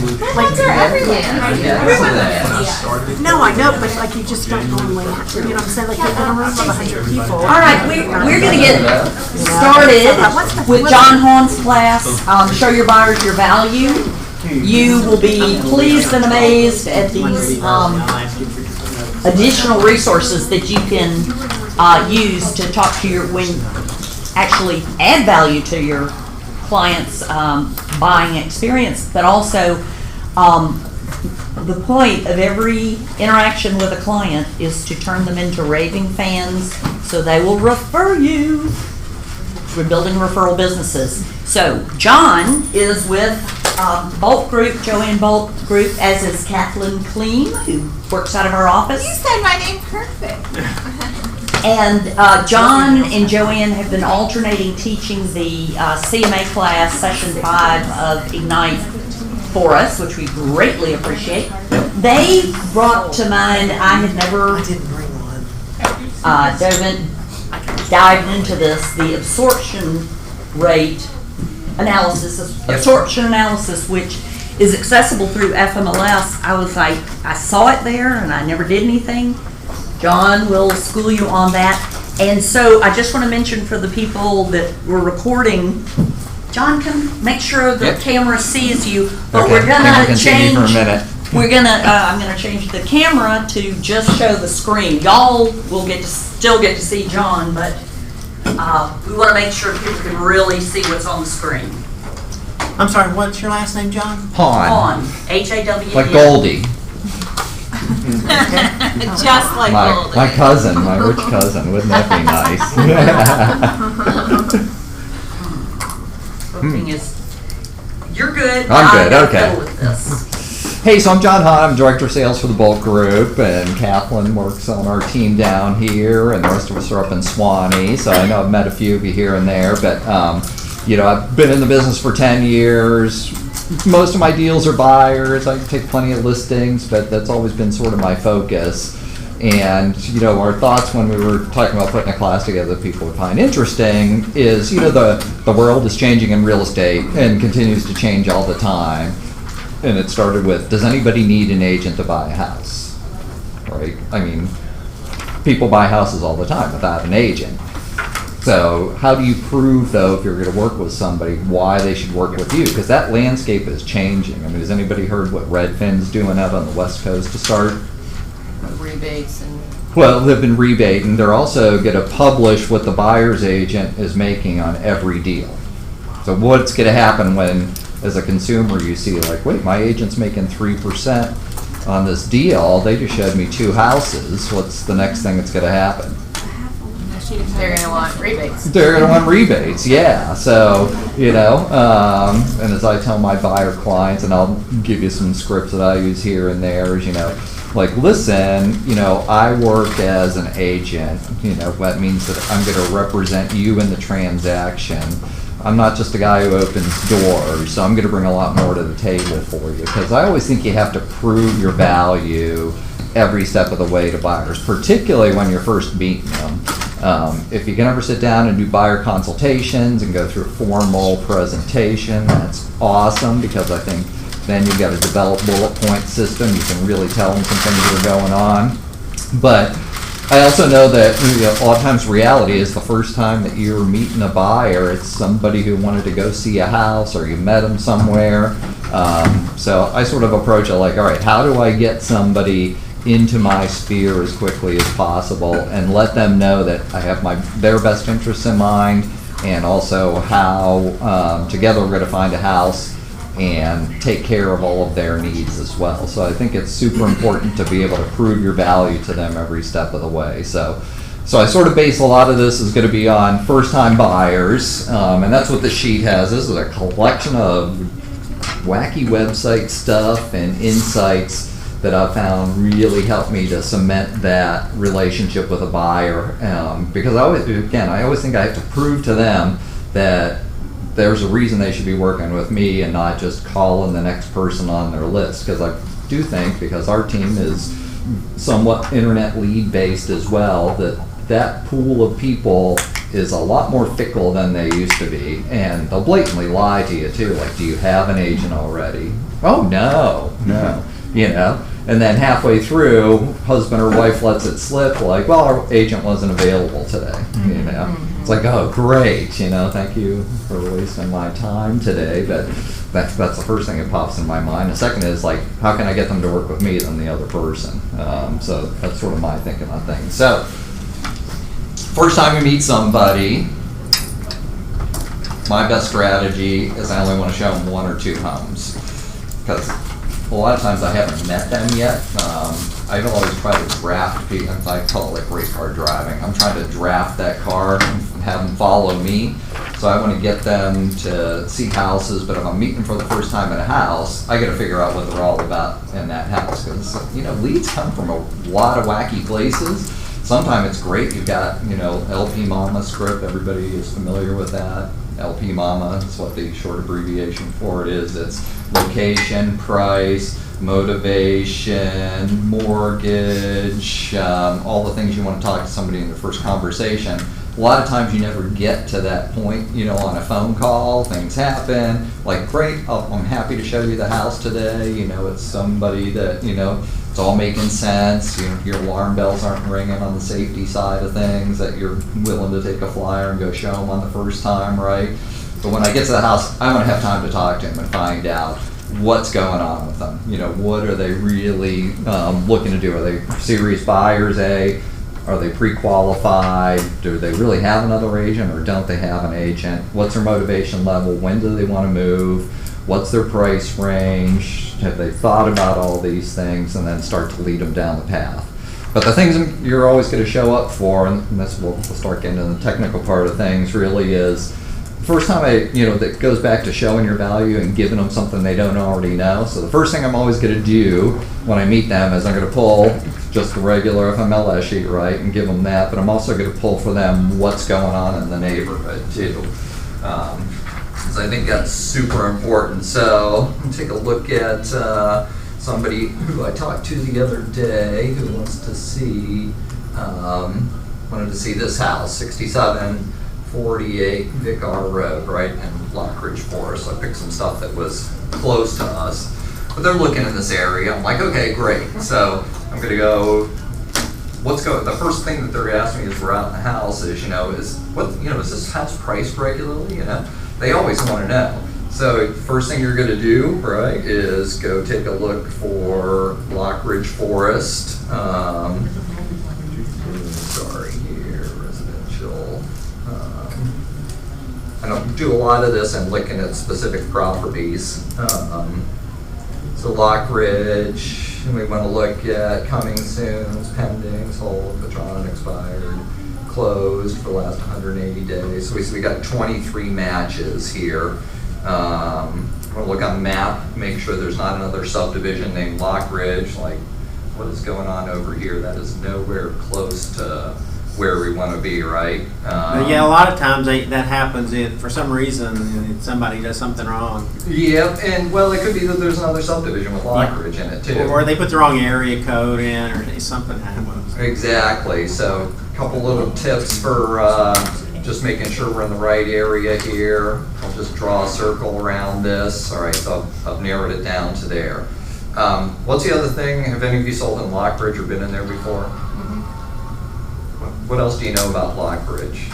Headphones are everywhere. No, I know, but like you just don't normally, you know what I'm saying? Like you're in a room of 100 people. All right, we're going to get started with John Hawn's class, Show Your Buyers Your Value. You will be pleased and amazed at these additional resources that you can use to talk to actually add value to your client's buying experience, but also the point of every interaction with a client is to turn them into raving fans so they will refer you. We're building referral businesses. So John is with Bolt Group, Joanne Bolt Group, as is Kathleen Kleen, who works out of our office. You said my name perfect. And John and Joanne have been alternating teaching the CMA class, Session 5 of Ignite for us, which we greatly appreciate. They brought to mind, I had never dived into this, the absorption rate analysis, absorption analysis, which is accessible through FMLS. I was like, I saw it there and I never did anything. John will school you on that. And so I just want to mention for the people that were recording, John can make sure the camera sees you, but we're gonna change. For a minute. We're gonna. I'm gonna change the camera to just show the screen. Y'all will still get to see John, but we want to make sure people can really see what's on the screen. I'm sorry, what's your last name, John? Hawn. H-A-W-N. Like Goldie. Just like Goldie. My cousin, my rich cousin. Wouldn't that be nice? Thing is, you're good. I'm good, okay. With this. Hey, so I'm John Hawn. I'm Director of Sales for the Bolt Group, and Kathleen works on our team down here, and the rest of us are up in Swanee. So I know I've met a few of you here and there, but I've been in the business for 10 years. Most of my deals are buyers. I take plenty of listings, but that's always been sort of my focus. And, our thoughts when we were talking about putting a class together that people would find interesting is, the world is changing in real estate and continues to change all the time. And it started with, does anybody need an agent to buy a house? Right? I mean, people buy houses all the time without an agent. So how do you prove, though, if you're going to work with somebody, why they should work with you? Because that landscape is changing. I mean, has anybody heard what Redfin's doing out on the West Coast to start? Rebates and... Well, they've been rebating. They're also going to publish what the buyer's agent is making on every deal. So what's going to happen when, as a consumer, you see, like, wait, my agent's making 3% on this deal. They just showed me 2 houses. What's the next thing that's going to happen? They're going to want rebates. They're going to want rebates, yeah. So, and as I tell my buyer clients, and I'll give you some scripts that I use here and there, is, like, listen, I work as an agent. That means that I'm going to represent you in the transaction. I'm not just a guy who opens doors, so I'm going to bring a lot more to the table for you, because I always think you have to prove your value every step of the way to buyers, particularly when you're first meeting them. If you can ever sit down and do buyer consultations and go through a formal presentation, that's awesome, because I think then you've got a developed bullet point system. You can really tell them some things that are going on. But I also know that a lot of times reality is the first time that you're meeting a buyer, it's somebody who wanted to go see a house or you met them somewhere. So I sort of approach it like, all right, how do I get somebody into my sphere as quickly as possible and let them know that I have their best interests in mind, and also how together we're going to find a house and take care of all of their needs as well. So I think it's super important to be able to prove your value to them every step of the way. So I sort of base a lot of this is going to be on first-time buyers, and that's what the sheet has. This is a collection of wacky website stuff and insights that I've found really help me to cement that relationship with a buyer, because I always think I have to prove to them that there's a reason they should be working with me and not just calling the next person on their list. Because I do think, because our team is somewhat internet lead based as well, that pool of people is a lot more fickle than they used to be, and they'll blatantly lie to you too. Like, do you have an agent already? Oh no, you know. And then halfway through, husband or wife lets it slip, like, well, our agent wasn't available today, you know. It's like, oh, great, you know, thank you for wasting my time today, but that's the first thing that pops in my mind. The second is, like, how can I get them to work with me than the other person? So that's sort of my thinking on things. So, first time you meet somebody, my best strategy is I only want to show them 1 or 2 homes, because a lot of times I haven't met them yet. I don't always try to draft people. I call it like race car driving. I'm trying to draft that car and have them follow me. So I want to get them to see houses, but if I'm meeting them for the first time at a house, I got to figure out what they're all about in that house. Because, you know, leads come from a lot of wacky places. Sometimes it's great. You've got, you know, LP Mama script. Everybody is familiar with that. LP Mama is what the short abbreviation for it is. It's location, price, motivation, mortgage, all the things you want to talk to somebody in the first conversation. A lot of times you never get to that point, you know, on a phone call. Things happen. Like, great, I'm happy to show you the house today. You know, it's somebody that, you know, it's all making sense. You know, your alarm bells aren't ringing on the safety side of things, that you're willing to take a flyer and go show them on the first time, right? But when I get to the house, I want to have time to talk to them and find out what's going on with them. You know, what are they really looking to do? Are they serious buyers, Are they pre-qualified? Do they really have another agent, or don't they have an agent? What's their motivation level? When do they want to move? What's their price range? Have they thought about all these things, and then start to lead them down the path? But the things you're always going to show up for, and this we'll start getting into the technical part of things, really is the first time that goes back to showing your value and giving them something they don't already know. So the first thing I'm always going to do when I meet them is I'm going to pull just the regular FMLS sheet, right, and give them that, but I'm also going to pull for them what's going on in the neighborhood too. So I think that's super important. So take a look at somebody who I talked to the other day who wanted to see this house, 6748 Vic R Road, right, in Lockridge Forest. So I picked some stuff that was close to us, but they're looking in this area. I'm like, okay, great. So I'm going to go. The first thing that they're asking me as we're out in the house is, is this house priced regularly? They always want to know. So first thing you're going to do, right, is go take a look for Lockridge Forest. Residential. I don't do a lot of this. I'm looking at specific properties. So Lockridge. And we want to look at coming soon, pending, sold, withdrawn, expired, closed for the last 180 days. So we got 23 matches here. I'm going to look on the map, make sure there's not another subdivision named Lockridge. Like, what is going on over here? That is nowhere close to where we want to be, right? But yeah, a lot of times that happens for some reason. Somebody does something wrong. Yeah, and well, it could be that there's another subdivision with Lockridge in it too. Or they put the wrong area code in, or something happens. Exactly. So a couple little tips for just making sure we're in the right area here. I'll just draw a circle around this. All right, so I've narrowed it down to there. What's the other thing? Have any of you sold in Lockridge or been in there before? What else do you know about Lockridge?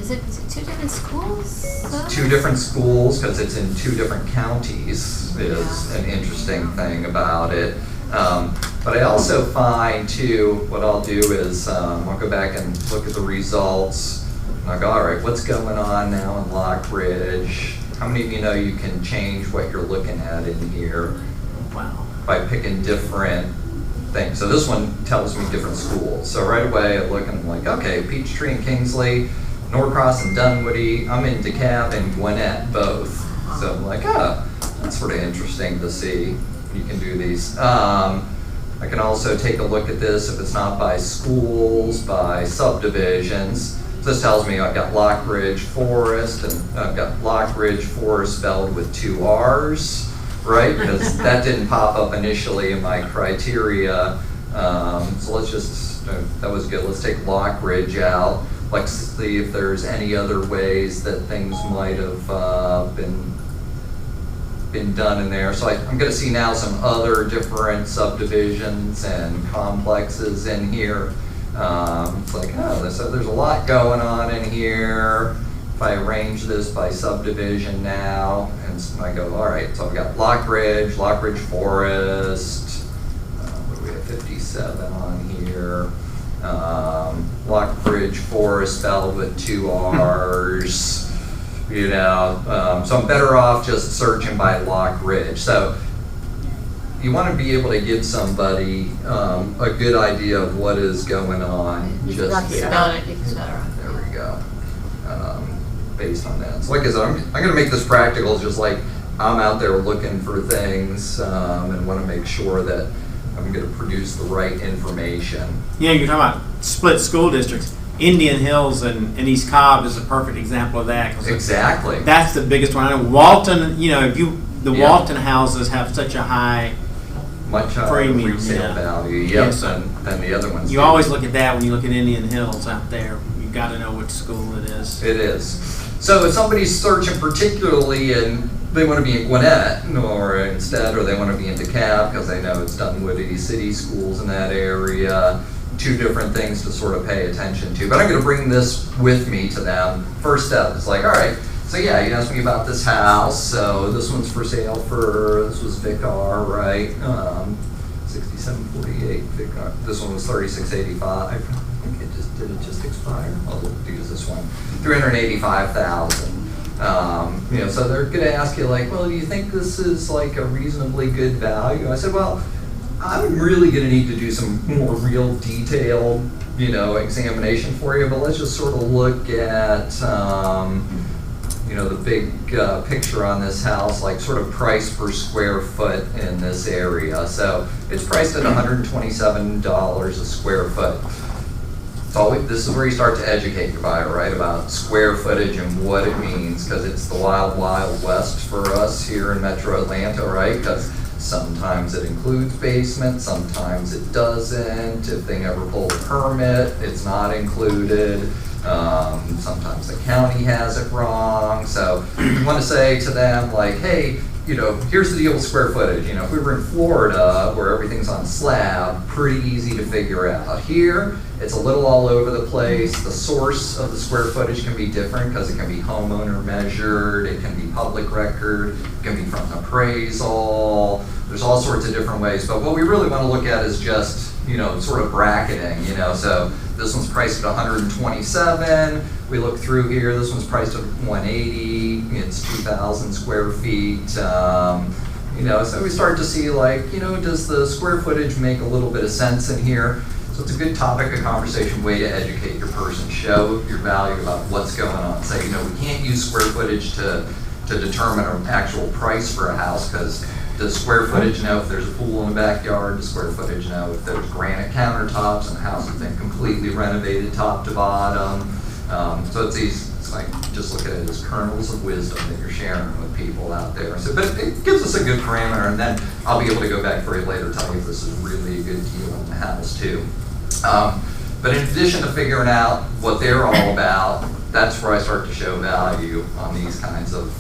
Is it 2 different schools? It's 2 different schools because it's in 2 different counties is an interesting thing about it. But I also find too, what I'll do is I'll go back and look at the results. And I'll go, all right, what's going on now in Lockridge? How many of you know you can change what you're looking at in here? Wow. By picking different things. So this one tells me different schools. So right away I look and I'm like, okay, Peachtree and Kingsley, Norcross and Dunwoody, I'm in DeKalb and Gwinnett both. So I'm like, that's sort of interesting to see. You can do these. I can also take a look at this if it's not by schools, by subdivisions. So this tells me I've got Lockridge Forest, and I've got Lockridge Forest spelled with 2 R's. Right, because that didn't pop up initially in my criteria. So let's just, that was good. Let's take Lockridge out. like see if there's any other ways that things might have been done in there. So I'm going to see now some other different subdivisions and complexes in here. It's like, oh, so there's a lot going on in here. If I arrange this by subdivision now, and so I go, all right, so I've got Lockridge Forest, what do we have, 57 on here. Lockridge Forest spelled with 2 R's. You know, so I'm better off just searching by Lockridge. So you want to be able to give somebody a good idea of what is going on. Just Spelling it gets better. there we go. Based on that, so like I said, I'm going to make this practical. Just like I'm out there looking for things and want to make sure that I'm going to produce the right information. Yeah, you're talking about split school districts. Indian Hills and East Cobb is a perfect example of that. 'Cause Exactly. that's the biggest one. I know Walton, you know, the Yeah. Walton houses have such a high, Much higher Premium, resale yeah. value, yep, Yes. than the other ones. you do. always look at that when you look at Indian Hills out there. You got to know which school it is. It is. So if somebody's searching particularly and they want to be in Gwinnett or instead, or they want to be in DeKalb because they know it's Dunwoody City schools in that area, 2 different things to sort of pay attention to. But I'm going to bring this with me to them. First step is like, all right, so yeah, you asked me about this house. So this one's for sale this was Vicar, right? 6748 Vicar. This one was 3685. I think did it just expire? I'll use this one. 385,000. You know, so they're going to ask you like, well, do you think this is like a reasonably good value? I said, well, I'm really going to need to do some more real detailed, you know, examination for you, but let's just sort of look at, you know, the big picture on this house, like sort of price per square foot in this area. So it's priced at $127 a square foot. So this is where you start to educate your buyer, right, about square footage and what it means, because it's the wild, wild west for us here in Metro Atlanta, right? Because sometimes it includes basement, sometimes it doesn't. If they never pull a permit, it's not included. Sometimes the county has it wrong. So you want to say to them like, hey, you know, here's the deal with square footage. You know, if we were in Florida where everything's on slab, pretty easy to figure out. Here, it's a little all over the place. The source of the square footage can be different because it can be homeowner measured, it can be public record, it can be from an appraisal. There's all sorts of different ways. But what we really want to look at is just, you know, sort of bracketing, you know. So this one's priced at 127. We look through here, this one's priced at 180. It's 2,000 square feet. You know, so we start to see like, you know, does the square footage make a little bit of sense in here? So it's a good topic of conversation, way to educate your person, show your value about what's going on. Say, you know, we can't use square footage to determine an actual price for a house, because does square footage know if there's a pool in the backyard? Does square footage know if there's granite countertops and the house has been completely renovated top to bottom? So it's easy. It's like, just look at it as kernels of wisdom that you're sharing with people out there. So, but it gives us a good parameter, and then I'll be able to go back for you later and tell you if this is really a good deal on the house too. But in addition to figuring out what they're all about, that's where I start to show value on these kinds of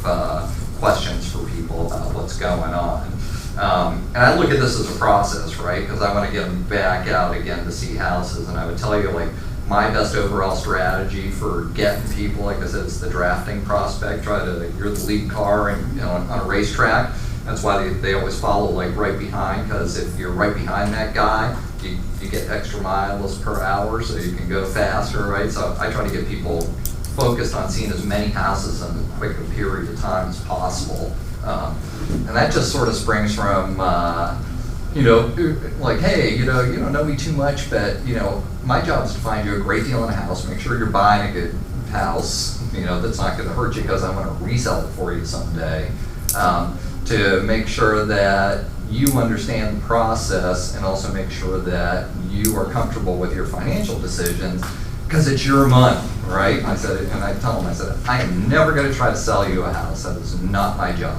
questions for people about what's going on. And I look at this as a process, right? Because I want to get them back out again to see houses. And I would tell you, like, my best overall strategy for getting people, like I said, it's the drafting prospect. You're the lead car and, you know, on a racetrack. That's why they always follow like right behind, because if you're right behind that guy, you get extra miles per hour, so you can go faster, right? So I try to get people focused on seeing as many houses in as quick a period of time as possible. And that just sort of springs from, you know, like, hey, you know, you don't know me too much, but, you know, my job is to find you a great deal in a house, make sure you're buying a good house, you know, that's not going to hurt you because I want to resell it for you someday. To make sure that you understand the process and also make sure that you are comfortable with your financial decisions, because it's your money, right? I said it, and I tell them, I said, I am never going to try to sell you a house. That is not my job.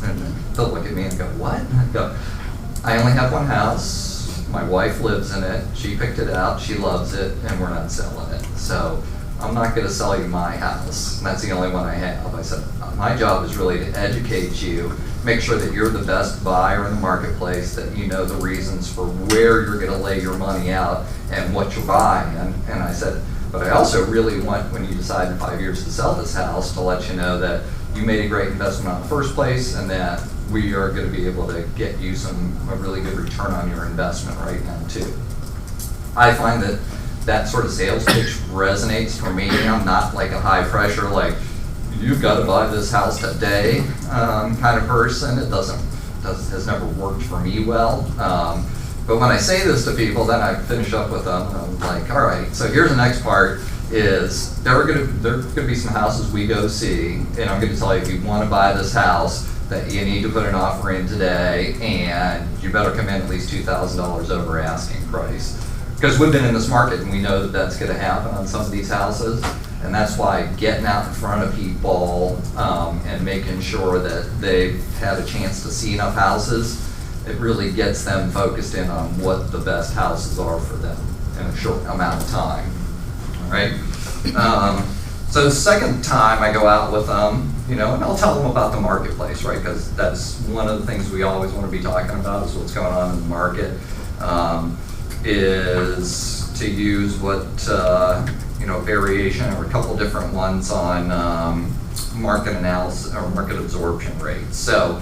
And they'll look at me and go, what? And I go, I only have one house. My wife lives in it. She picked it out. She loves it, and we're not selling it. So I'm not gonna sell you my house, and that's the only one I have. I said, my job is really to educate you, make sure that you're the best buyer in the marketplace, that you know the reasons for where you're gonna lay your money out and what you're buying. And I said, but I also really want, when you decide in 5 years to sell this house, to let you know that you made a great investment in the first place, and that we are gonna be able to get you a really good return on your investment right now too. I find that that sort of sales pitch resonates for me. I'm not like a high pressure, like, you've got to buy this house today kind of person. It has never worked for me well. But when I say this to people, then I finish up with them, and I'm like, all right, so here's the next part is there are gonna be some houses we go see, and I'm gonna tell you, if you want to buy this house, that you need to put an offer in today, and you better come in at least $2,000 over asking price. Because we've been in this market and we know that that's going to happen on some of these houses, and that's why getting out in front of people and making sure that they've had a chance to see enough houses, it really gets them focused in on what the best houses are for them in a short amount of time. All right. So the second time I go out with them, and I'll tell them about the marketplace, right? Because that's one of the things we always want to be talking about, is what's going on in the market. Is to use what, variation or a couple different ones on market analysis or market absorption rates. So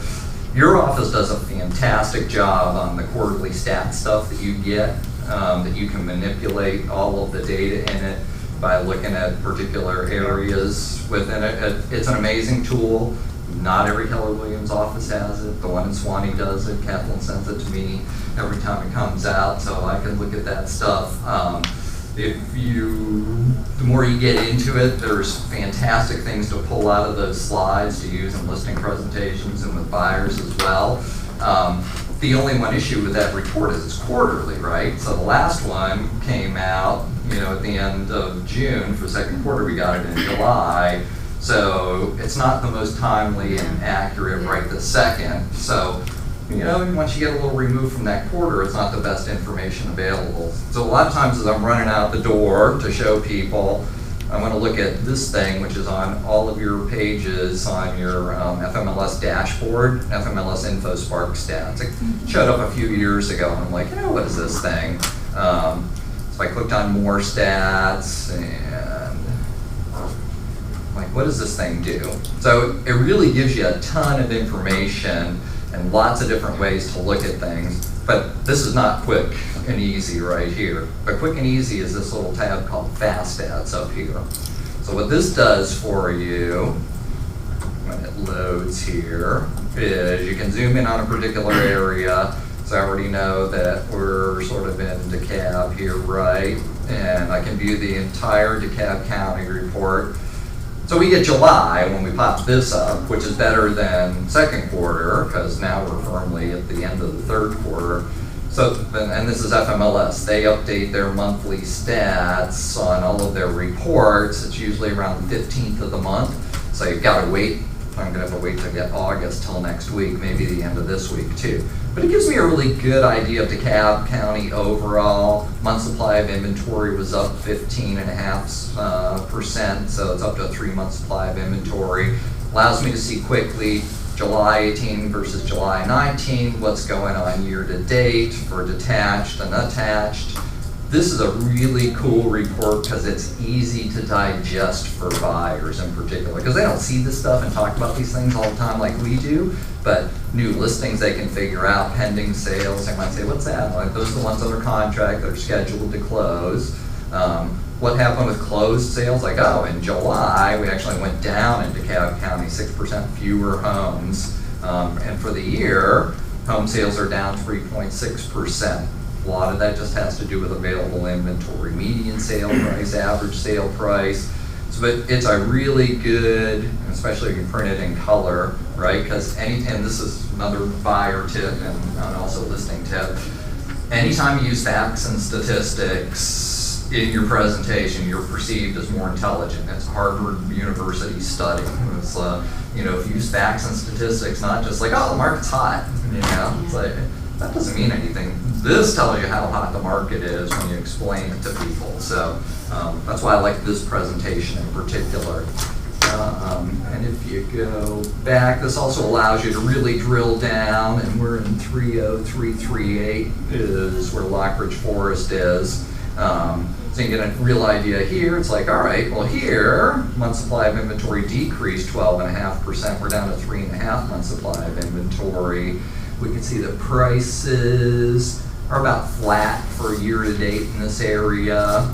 your office does a fantastic job on the quarterly stat stuff that you get, that you can manipulate all of the data in it by looking at particular areas within it. It's an amazing tool. Not every Keller Williams office has it. The one in Swanee does it. Kathleen sends it to me every time it comes out, so I can look at that stuff. The more you get into it, there's fantastic things to pull out of those slides to use in listing presentations and with buyers as well. The only one issue with that report is it's quarterly, right? So the last one came out, at the end of June. For second quarter, we got it in July. So it's not the most timely and accurate right this second. So, once you get a little removed from that quarter, it's not the best information available. So a lot of times as I'm running out the door to show people, I want to look at this thing, which is on all of your pages on your FMLS dashboard, FMLS InfoSpark stats. It showed up a few years ago, and I'm like, what is this thing? So I clicked on more stats, and like, what does this thing do? So it really gives you a ton of information and lots of different ways to look at things, but this is not quick and easy right here. But quick and easy is this little tab called Fast Stats up here. So what this does for you, when it loads here, is you can zoom in on a particular area. So I already know that we're sort of in DeKalb here, right? And I can view the entire DeKalb County report. So we get July when we pop this up, which is better than second quarter, because now we're firmly at the end of the third quarter. So, and this is FMLS. They update their monthly stats on all of their reports. It's usually around the 15th of the month. So you've got to wait. I'm going to have to wait to get August till next week, maybe the end of this week too. But it gives me a really good idea of DeKalb County overall. Month supply of inventory was up 15.5%, so it's up to a 3-month supply of inventory. Allows me to see quickly July 18 versus July 19, what's going on year to date for detached and attached. This is a really cool report because it's easy to digest for buyers in particular, because they don't see this stuff and talk about these things all the time like we do, but new listings they can figure out, pending sales, they might say, what's that? Like, those are the ones under contract that are scheduled to close. What happened with closed sales? Like, in July, we actually went down in DeKalb County, 6% fewer homes. And for the year, home sales are down 3.6%. A lot of that just has to do with available inventory, median sale price, average sale price. So, but it's a really good, especially if you print it in color, right? Because and this is another buyer tip and also listing tip. Anytime you use facts and statistics in your presentation, you're perceived as more intelligent. It's Harvard University study. It's if you use facts and statistics, not just like, the market's hot, it's like, that doesn't mean anything. This tells you how hot the market is when you explain it to people. So that's why I like this presentation in particular. And if you go back, this also allows you to really drill down, and we're in 30338 is where Lockridge Forest is. So you get a real idea here. It's like, all right, well here, month supply of inventory decreased 12.5%. We're down to 3.5 months supply of inventory. We can see that prices are about flat for year to date in this area.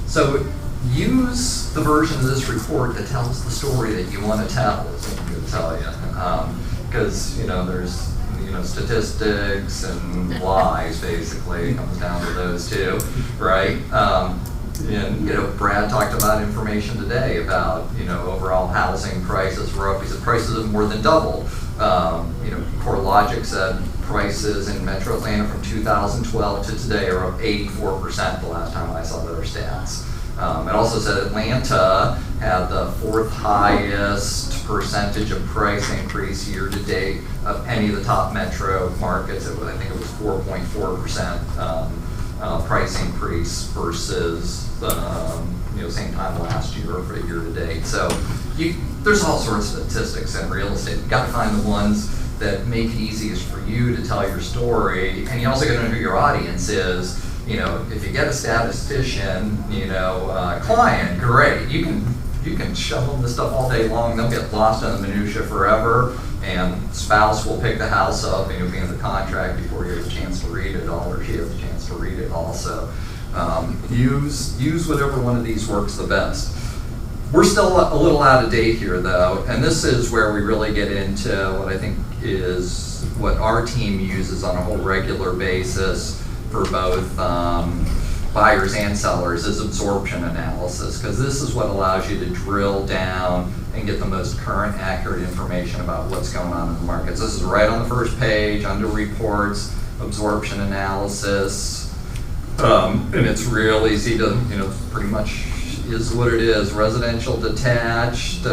So use the version of this report that tells the story that you want to tell, is what I'm going to tell you. Because, there's, statistics and lies, basically. It comes down to those two, right? And, Brad talked about information today about, overall housing prices were up. He said prices have more than doubled. CoreLogic said prices in Metro Atlanta from 2012 to today are up 84% the last time I saw their stats. It also said Atlanta had the 4th highest percentage of price increase year to date of any of the top metro markets. I think it was 4.4% price increase versus same time last year for year to date. So there's all sorts of statistics in real estate. You've got to find the ones that make it easiest for you to tell your story, and you also got to know who your audience is. If you get a statistician, client, great. You can shove them this stuff all day long. They'll get lost in the minutia forever, and spouse will pick the house up and you'll be in the contract before you have a chance to read it all, or she has a chance to read it all. So use whatever one of these works the best. We're still a little out of date here though, and this is where we really get into what I think is what our team uses on a whole regular basis for both buyers and sellers, is absorption analysis, because this is what allows you to drill down and get the most current, accurate information about what's going on in the markets. This is right on the first page under reports, absorption analysis, and it's real easy to, pretty much is what it is. Residential detached,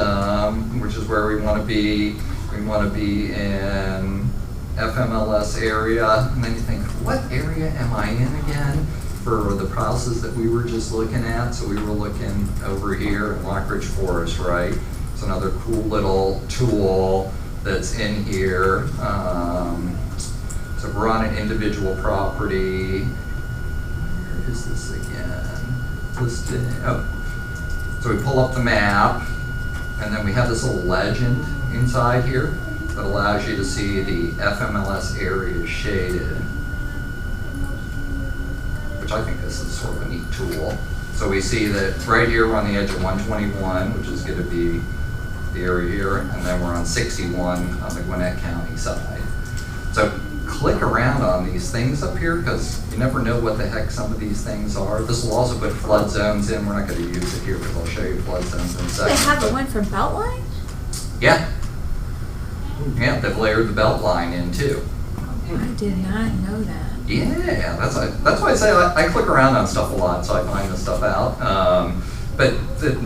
which is where we want to be. We want to be in FMLS area, and then you think, what area am I in again for the houses that we were just looking at? So we were looking over here in Lockridge Forest, right? It's another cool little tool that's in here. So we're on an individual property. Where is this again? Listed. Oh, so we pull up the map, and then we have this little legend inside here that allows you to see the FMLS area shaded, which I think this is sort of a neat tool. So we see that right here we're on the edge of 121, which is going to be the area here, and then we're on 61 on the Gwinnett County side. So click around on these things up here, because you never know what the heck some of these things are. This will also put flood zones in. We're not going to use it here because I'll show you flood zones in a second. They have the one from Beltline? Yeah. Yeah, they've layered the belt line in too. I did not know that. Yeah, that's why I say I click around on stuff a lot, so I find this stuff out. But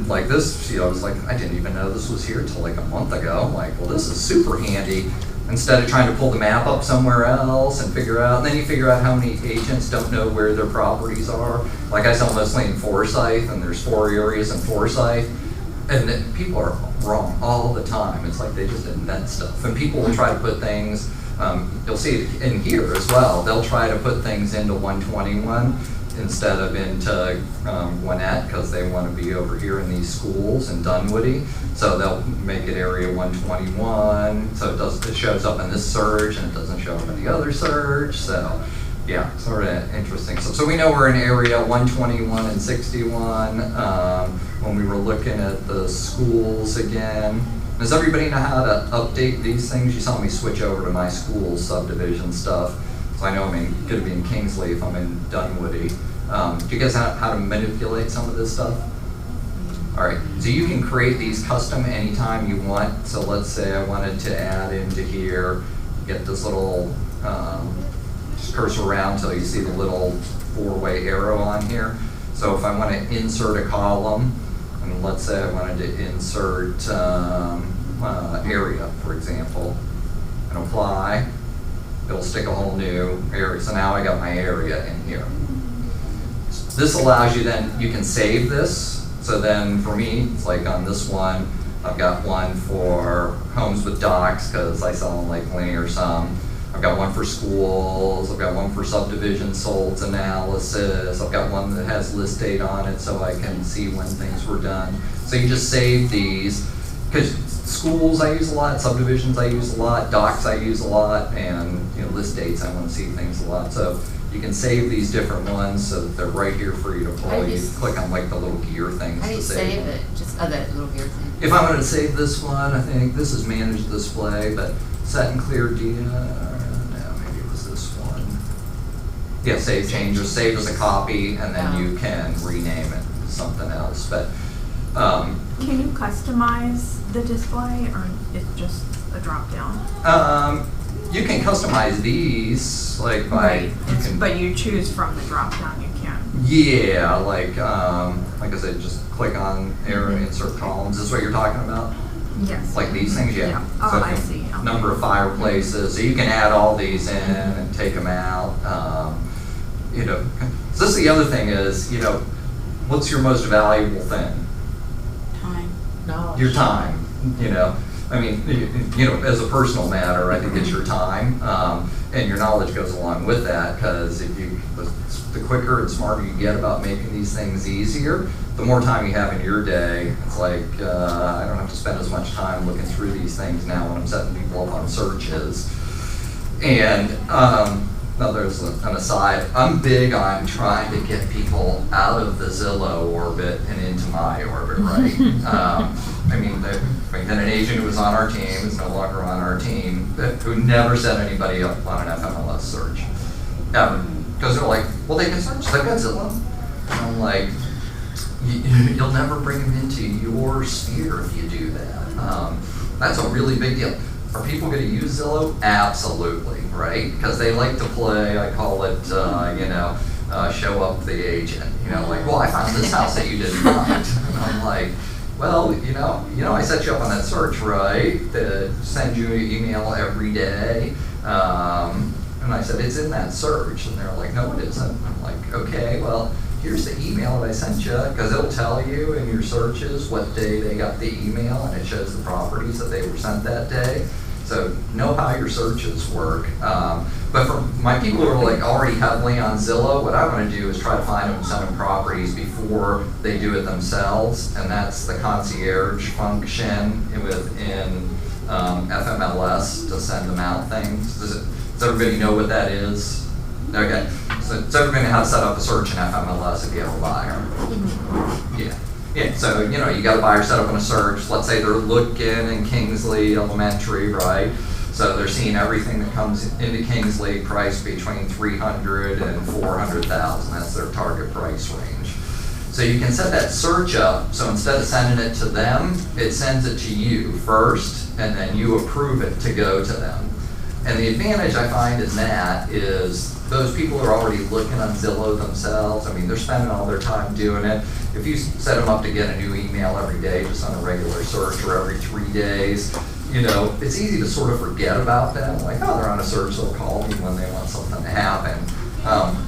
like this, I was like, I didn't even know this was here until like a month ago. I'm like, well, this is super handy. Instead of trying to pull the map up somewhere else and figure out, and then you figure out how many agents don't know where their properties are. Like I sell mostly in Forsyth, and there's 4 areas in Forsyth. And people are wrong all the time. It's like they just invent stuff. And people will try to put things, you'll see it in here as well. They'll try to put things into 121 instead of into Gwinnett, because they want to be over here in these schools in Dunwoody. So they'll make it area 121. So it shows up in this surge and it doesn't show up in the other surge. So yeah, sort of interesting. So we know we're in area 121 and 61. When we were looking at the schools again, does everybody know how to update these things? You saw me switch over to my school subdivision stuff. So I know I'm going to be in Kingsley if I'm in Dunwoody. Do you guys know how to manipulate some of this stuff? All right, so you can create these custom anytime you want. So let's say I wanted to add into here, get this little, just cursor around until you see the little 4-way arrow on here. So if I want to insert a column, and let's say I wanted to insert area, for example, and apply. it'll stick a whole new area. So now I got my area in here. This allows you then, you can save this. So then for me, it's like on this one, I've got one for homes with docks because I sell them like linear some. I've got one for schools, I've got one for subdivision solds analysis, I've got one that has list date on it so I can see when things were done. So you just save these, because schools I use a lot, subdivisions I use a lot, docks I use a lot, and list dates I want to see things a lot. So you can save these different ones so that they're right here for you to pull. You click on like the little gear things How do to you save save it? Just that little gear thing. If I wanted to save this one, I think this is manage display, but set and clear data. No, maybe it was this one. Yeah, save changes, save as a copy, and then you can rename it to something else. But Can you customize the display, or it's just a drop down? you can customize these like by But you choose from the drop down. You can. Yeah, like I said, just click on arrow, insert columns. Is this what you're talking about? Yes. Like these things, yeah. Yeah. Oh, So I see. Okay. Number of fireplaces, so you can add all these in and take them out. So this is the other thing is, what's your most valuable thing? Time. No. Your time. I mean, as a personal matter, I think it's your time, and your knowledge goes along with that. Because the quicker and smarter you get about making these things easier, the more time you have in your day. It's like I don't have to spend as much time looking through these things now when I'm setting people up on searches. And now there's an aside. I'm big on trying to get people out of the Zillow orbit and into my orbit, right? Then an agent who was on our team is no longer on our team, who never set anybody up on an FMLS search, ever. Because they're like, well, they can search, they've got Zillow. And I'm like, you'll never bring them into your sphere if you do that. That's a really big deal. Are people going to use Zillow? Absolutely, right? Because they like to play, I call it, show up the agent. Like, well, I found this house that you didn't find. And I'm like, well, I set you up on that search, right? To send you an email every day. And I said, it's in that search. And they're like, no, it isn't. I'm like, okay, well, here's the email that I sent you, because it'll tell you in your searches what day they got the email, and it shows the properties that they were sent that day. So know how your searches work. But for my people who are like already heavily on Zillow, what I want to do is try to find them and send them properties before they do it themselves, and that's the concierge function within FMLS to send them out things. Does everybody know what that is? Okay, so everybody knows how to set up a search in FMLS if you have a buyer. Yeah, so you got a buyer set up on a search. Let's say they're looking in Kingsley Elementary, right? So they're seeing everything that comes into Kingsley priced between $300,000 and $400,000. That's their target price range. So you can set that search up. So instead of sending it to them, it sends it to you first, and then you approve it to go to them. And the advantage I find in that is those people are already looking on Zillow themselves. I mean, they're spending all their time doing it. If you set them up to get a new email every day, just on a regular search, or every 3 days, it's easy to sort of forget about them. Like, oh, they're on a search, they'll call me when they want something to happen.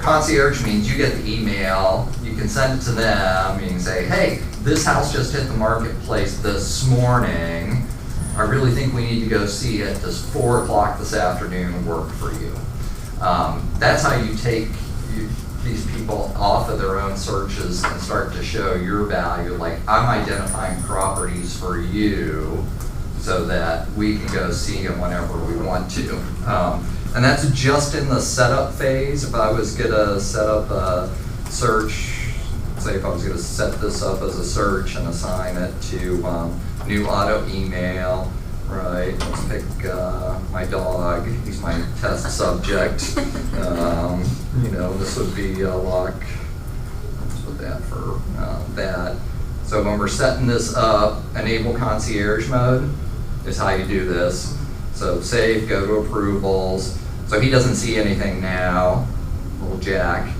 Concierge means you get the email, you can send it to them, you can say, hey, this house just hit the marketplace this morning. I really think we need to go see it. Does 4 o'clock this afternoon work for you? That's how you take these people off of their own searches and start to show your value. Like, I'm identifying properties for you so that we can go see them whenever we want to. And that's just in the setup phase. If I was gonna set up a search, say if I was gonna set this up as a search and assign it to new auto email, right? Let's pick my dog. He's my test subject. This would be lock. Let's put that for that. So when we're setting this up, enable concierge mode is how you do this. So save, go to approvals. So he doesn't see anything now, little Jack.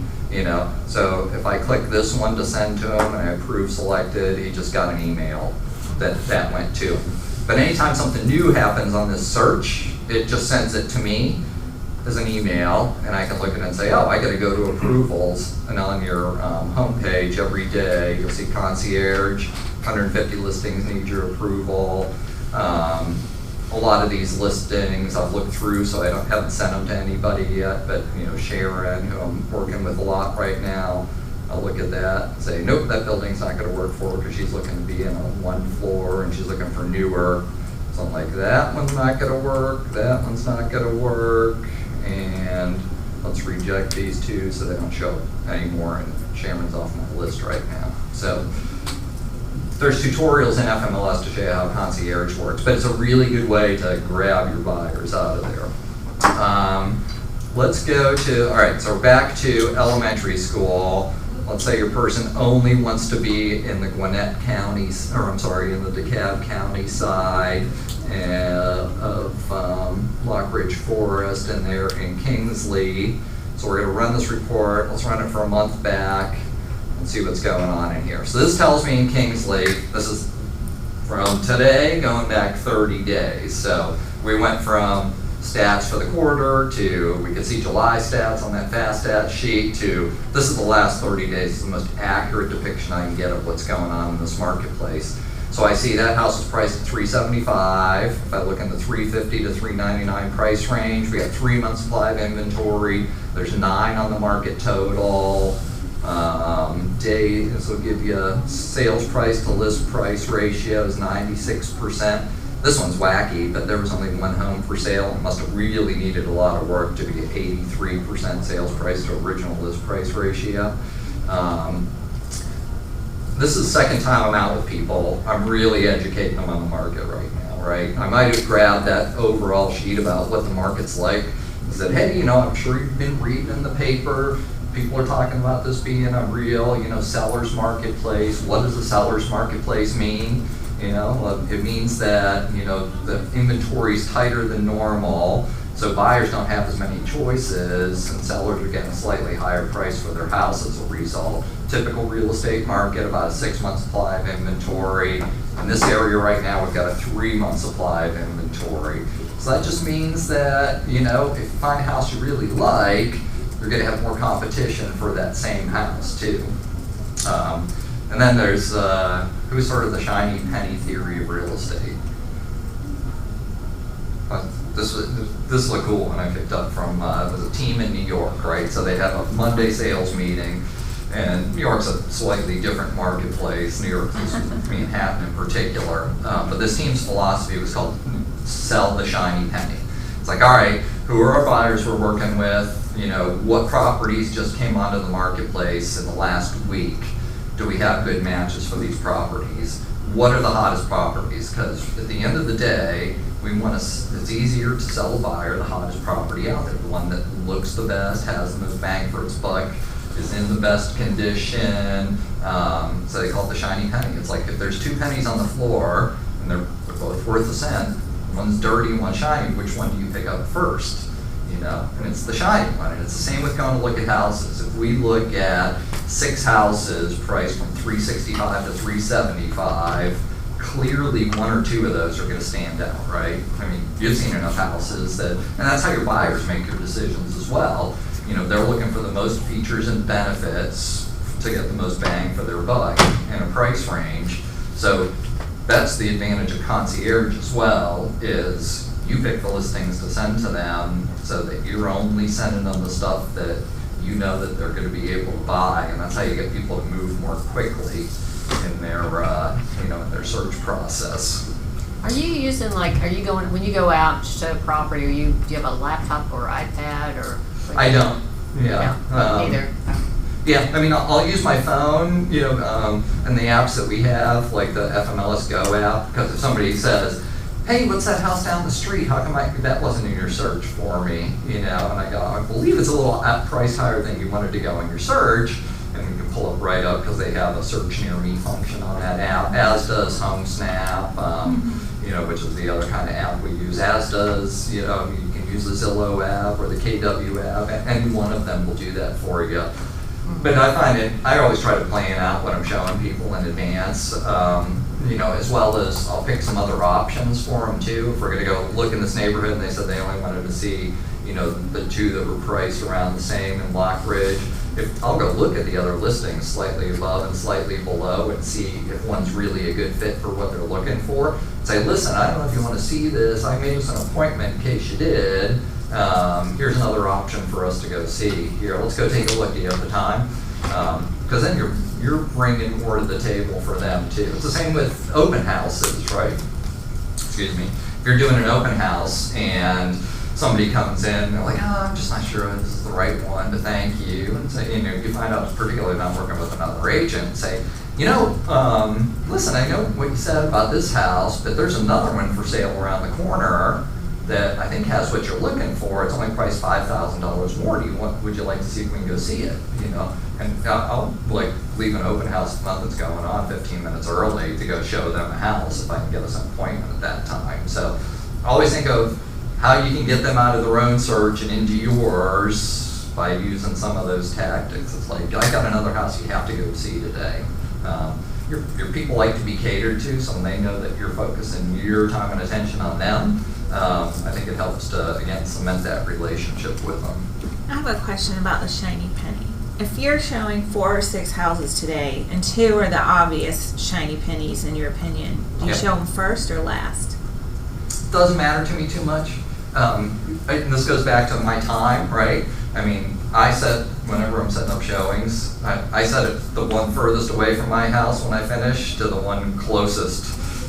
So if I click this one to send to him and I approve selected, he just got an email that went to him. But anytime something new happens on this search, it just sends it to me. as an email, and I can look at it and say, oh, I gotta go to approvals, and on your homepage every day, you'll see concierge, 150 listings need your approval. A lot of these listings I've looked through, so I haven't sent them to anybody yet, but Sharon, who I'm working with a lot right now, I'll look at that and say, nope, that building's not gonna work for her because she's looking to be in on one floor and she's looking for newer. So I'm like, that one's not gonna work, that one's not gonna work, and let's reject these two so they don't show up anymore, and Sharon's off my list right now. So there's tutorials in FMLS to show you how concierge works, but it's a really good way to grab your buyers out of there. Let's go to, all right, so back to elementary school. Let's say your person only wants to be in the Gwinnett County, or I'm sorry, in the DeKalb County side of Lock Ridge Forest, and they're in Kingsley. So we're gonna run this report. Let's run it for a month back and see what's going on in here. So this tells me in Kingsley, this is from today going back 30 days. So we went from stats for the quarter to, we could see July stats on that fast stats sheet, to this is the last 30 days. It's the most accurate depiction I can get of what's going on in this marketplace. So I see that house is priced at $375. If I look in the $350 to $399 price range, we have 3 months supply of inventory. There's 9 on the market total. This will give you sales price to list price ratio is 96%. This one's wacky, but there was only one home for sale and must have really needed a lot of work to be at 83% sales price to original list price ratio. This is the second time I'm out with people. I'm really educating them on the market right now, right? I might have grabbed that overall sheet about what the market's like and said, hey, I'm sure you've been reading in the paper. People are talking about this being a real, seller's marketplace. What does a seller's marketplace mean? It means that, the inventory's tighter than normal, so buyers don't have as many choices, and sellers are getting a slightly higher price for their house as a result. Typical real estate market, about a 6-month supply of inventory. In this area right now, we've got a 3-month supply of inventory. So that just means that, if you find a house you really like, you're gonna have more competition for that same house too. And then there's, who's heard of the shiny penny theory of real estate? This is a cool one I picked up from, it was a team in New York, right? So they have a Monday sales meeting, and New York's a slightly different marketplace. New York, Manhattan in particular. But this team's philosophy was called sell the shiny penny. It's like, all right, who are our buyers we're working with? What properties just came onto the marketplace in the last week? Do we have good matches for these properties? What are the hottest properties? Because at the end of the day, we want to, it's easier to sell a buyer the hottest property out there, the one that looks the best, has the most bang for its buck, is in the best condition. So they call it the shiny penny. It's like if there's 2 pennies on the floor and they're both worth a cent, one's dirty and one's shiny, which one do you pick up first? And it's the shiny one. And it's the same with going to look at houses. If we look at 6 houses priced from $365 to $375, clearly 1 or 2 of those are going to stand out, right? I mean, you've seen enough houses that, and that's how your buyers make your decisions as well. They're looking for the most features and benefits to get the most bang for their buck in a price range. So that's the advantage of concierge as well, is you pick the listings to send to them so that you're only sending them the stuff that that they're going to be able to buy, and that's how you get people to move more quickly in their in their search process. Are you using are you going, when you go out to show property, do you have a laptop or iPad or? I don't. Yeah. Neither. Yeah, I mean, I'll use my phone, and the apps that we have, like the FMLS Go app, because if somebody says, hey, what's that house down the street? How come that wasn't in your search for me? And I go, I believe it's a little price higher than you wanted to go in your search. And we can pull it right up because they have a search near me function on that app, as does HomeSnap, which is the other kind of app we use, as does, you can use the Zillow app or the KW app. Any one of them will do that for you. But I find I always try to plan out what I'm showing people in advance. As well as I'll pick some other options for them too. If we're gonna go look in this neighborhood and they said they only wanted to see, you know, the two that were priced around the same in Black Ridge. If I'll go look at the other listings slightly above and slightly below and see if one's really a good fit for what they're looking for. Say, listen, I don't know if you want to see this. I made us an appointment in case you did. Here's another option for us to go see. Here, let's go take a look. Do you have the time? Because then you're bringing more to the table for them too. It's the same with open houses, right? Excuse me. If you're doing an open house and somebody comes in and they're like, oh, I'm just not sure this is the right one, but thank you. And say, you know, you find out, particularly if I'm working with another agent, say, you know, listen, I know what you said about this house, but there's another one for sale around the corner that I think has what you're looking for. It's only priced $5,000 more. Would you like to see if we can go see it? You know, and I'll like leave an open house if nothing's going on 15 minutes early to go show them a house if I can get us an appointment at that time. So always think of how you can get them out of their own search and into yours by using some of those tactics. It's like, I got another house you have to go see today. Your people like to be catered to, so when they know that you're focusing your time and attention on them, I think it helps to, again, cement that relationship with them. I have a question about the shiny penny. If you're showing 4 or 6 houses today, and 2 are the obvious shiny pennies in your opinion, do you Yeah. show them first or last? Doesn't matter to me too much. And this goes back to my time, right? I mean, I set, whenever I'm setting up showings, I set it the one furthest away from my house when I finish to the one closest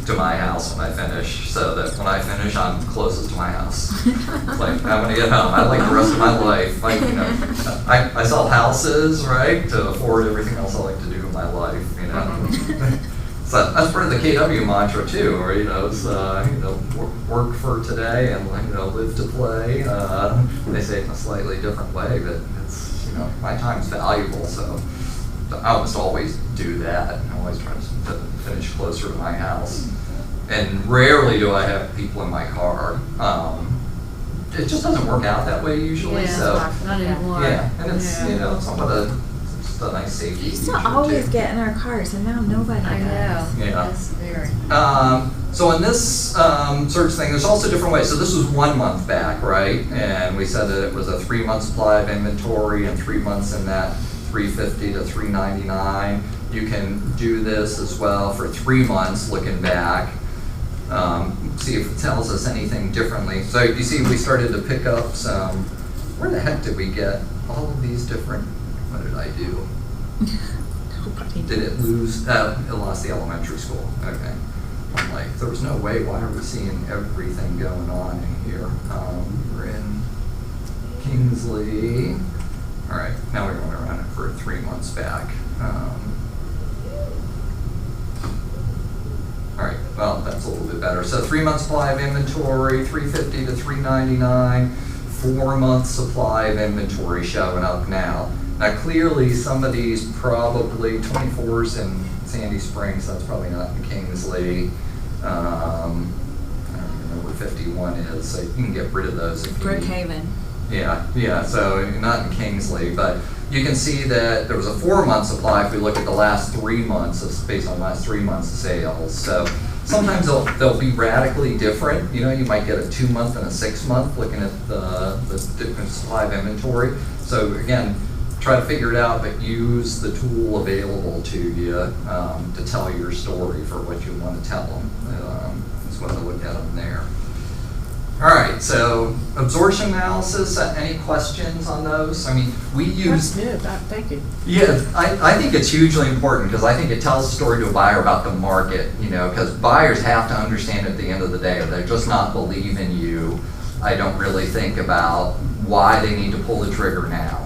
to my house when I finish, so that when I finish, I'm closest to my house. Like, I'm gonna get home. I like the rest of my life. Like, you know, I sell houses, right, to afford everything else I like to do in my life, you know. So that's part of the KW mantra too, or, you know, it's, you know, work for today and, you know, live to play. They say it in a slightly different way, but it's, you know, my time's valuable, so I almost always do that. I always try to finish closer to my house. And rarely do I have people in my car. It just doesn't work out that way usually, so. Not anymore. Yeah, and it's, you know, somewhat just a nice safety We used to feature, always too. get in our cars, and now nobody I know. does. Yeah. Yes, very. So in this search thing, there's also different ways. So this was 1 month back, right? And we said that it was a 3-month supply of inventory and 3 months in that $350 to $399. You can do this as well for 3 months looking back. See if it tells us anything differently. So you see we started to pick up some, where the heck did we get all of these different, what did I do? Nobody Did it lose, it lost the elementary school, okay. I'm like, there was no way, why are we seeing everything going on in here? We're in Kingsley. All right, now we're going around it for 3 months back. All right, well, that's a little bit better. So 3 month supply of inventory, $350 to $399, 4 month supply of inventory showing up now. Now clearly some of these probably 24s in Sandy Springs, that's probably not in Kingsley. I don't even know where 51 is, so you can get rid of those if you need. Brookhaven. Yeah, so not in Kingsley, but you can see that there was a 4 month supply if we look at the last 3 months, based on the last 3 months of sales. So sometimes they'll be radically different. You know, you might get a 2 month and a 6 month looking at the different supply of inventory. So again, try to figure it out, but use the tool available to you to tell your story for what you want to tell them. That's what I look at them there. All right, so absorption analysis, any questions on those? I mean, we use... That's good, thank you. Yeah, I think it's hugely important because I think it tells a story to a buyer about the market, you know, because buyers have to understand at the end of the day, if they're just not believing you, I don't really think about why they need to pull the trigger now.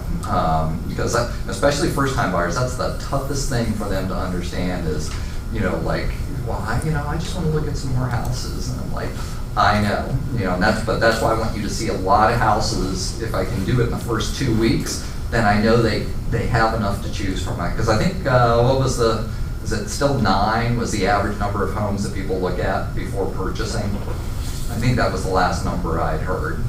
Because especially first-time buyers, that's the toughest thing for them to understand is, you know, like, well, I just want to look at some more houses. And I'm like, I know, you know, but that's why I want you to see a lot of houses. If I can do it in the first 2 weeks, then I know they have enough to choose from. Because I think, is it still 9 was the average number of homes that people look at before purchasing? I think that was the last number I'd heard,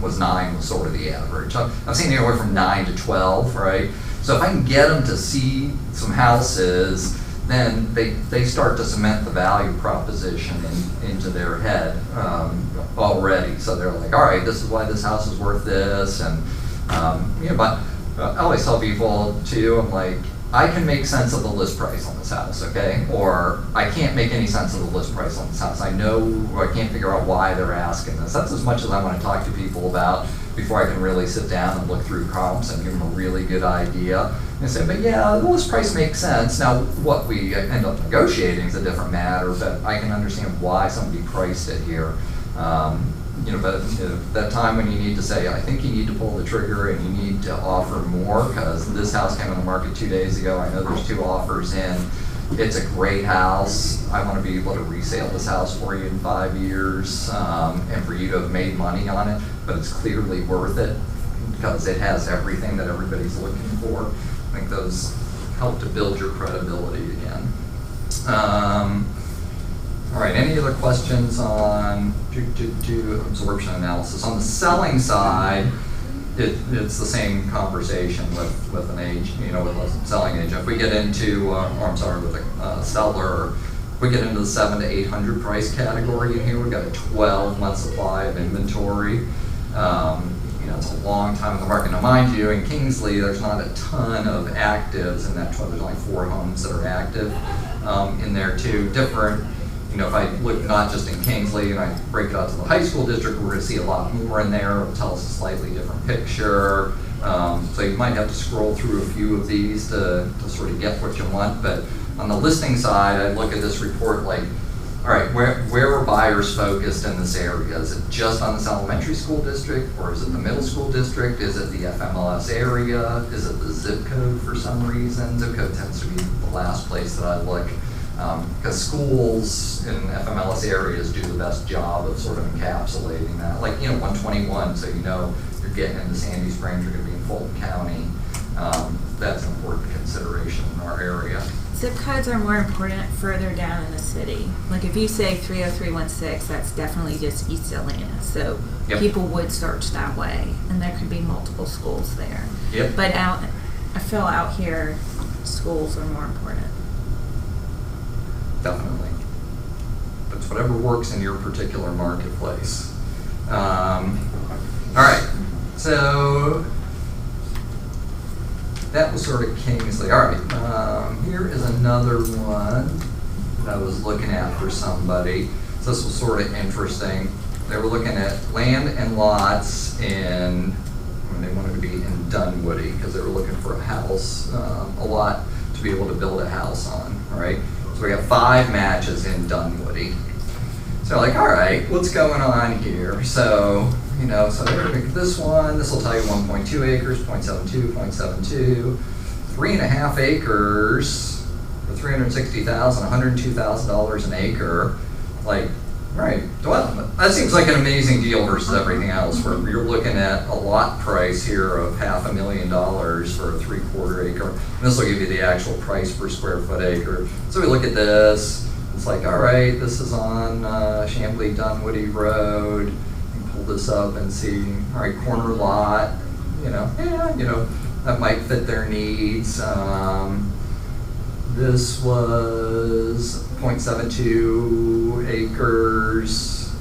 was 9 was sort of the average. I've seen anywhere from 9 to 12, right? So if I can get them to see some houses then they start to cement the value proposition into their head already. So they're like, all right, this is why this house is worth this, and but I always tell people too, I'm like, I can make sense of the list price on this house, okay? Or I can't make any sense of the list price on this house. I know, or I can't figure out why they're asking this. That's as much as I want to talk to people about before I can really sit down and look through comps and give them a really good idea. And say, but yeah, the list price makes sense. Now, what we end up negotiating is a different matter, but I can understand why somebody priced it here. But that time when you need to say, I think you need to pull the trigger and you need to offer more, because this house came on the market 2 days ago. I know there's 2 offers in. It's a great house. I want to be able to resale this house for you in 5 years, and for you to have made money on it, but it's clearly worth it because it has everything that everybody's looking for. I think those help to build your credibility again. All right, any other questions on absorption analysis? On the selling side, it's the same conversation with an agent, with a selling agent. If we get into, with a seller, if we get into the 700 to 800 price category in here, we've got a 12-month supply of inventory. It's a long time in the market. Now, mind you, in Kingsley, there's not a ton of actives in that 12. There's only 4 homes that are active in there too. Different. If I look not just in Kingsley and I break it out to the high school district, we're going to see a lot more in there. It tells a slightly different picture. So you might have to scroll through a few of these to sort of get what you want. But on the listing side, I look at this report like, all right, where are buyers focused in this area? Is it just on this elementary school district, or is it the middle school district? Is it the FMLS area? Is it the zip code for some reason? Zip code tends to be the last place that I look. Because schools in FMLS areas do the best job of sort of encapsulating that. Like, 121, so you're getting into Sandy Springs, you're going to be in Fulton County. That's an important consideration in our area. Zip codes are more important further down in the city. Like if you say 30316, that's definitely just East Atlanta. So Yep. people would search that way, and there could be multiple schools there. Yep. But I feel out here, schools are more important. Definitely. But it's whatever works in your particular marketplace. All right, so that was sort of Kingsley. All right, here is another one that I was looking at for somebody. So this was sort of interesting. They were looking at land and lots they wanted to be in Dunwoody because they were looking for a house, a lot to be able to build a house on, all right? So we have 5 matches in Dunwoody. So like, all right, what's going on here? So, so they're gonna pick this one. This will tell you 1.2 acres, 0.72, 0.72, 3.5 acres for $360,000, $102,000 an acre. Like, right, well, that seems like an amazing deal versus everything else, where you're looking at a lot price here of $500,000 for a 3/4 acre. And this will give you the actual price per square foot acre. So we look at this, it's like, all right, this is on Chamblee Dunwoody Road. You can pull this up and see, all right, corner lot, that might fit their needs. This was 0.72 acres,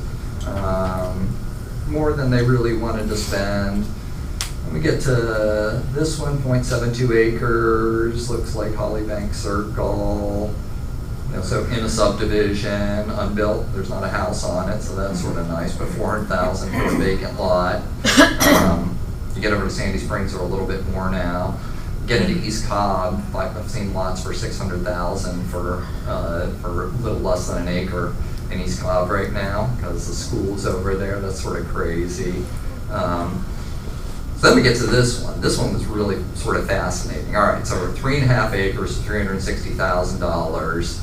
more than they really wanted to spend. When we get to this one, 0.72 acres, looks like Hollybank Circle. So in a subdivision, unbuilt, there's not a house on it, so that's sort of nice, but $400,000 for a vacant lot. You get over to Sandy Springs, they're a little bit more now. Get into East Cobb, I've seen lots for $600,000 for a little less than an acre in East Cobb right now, because the school's over there. That's sort of crazy. So then we get to this one. This one was really sort of fascinating. All right, so we're 3.5 acres, $360,000.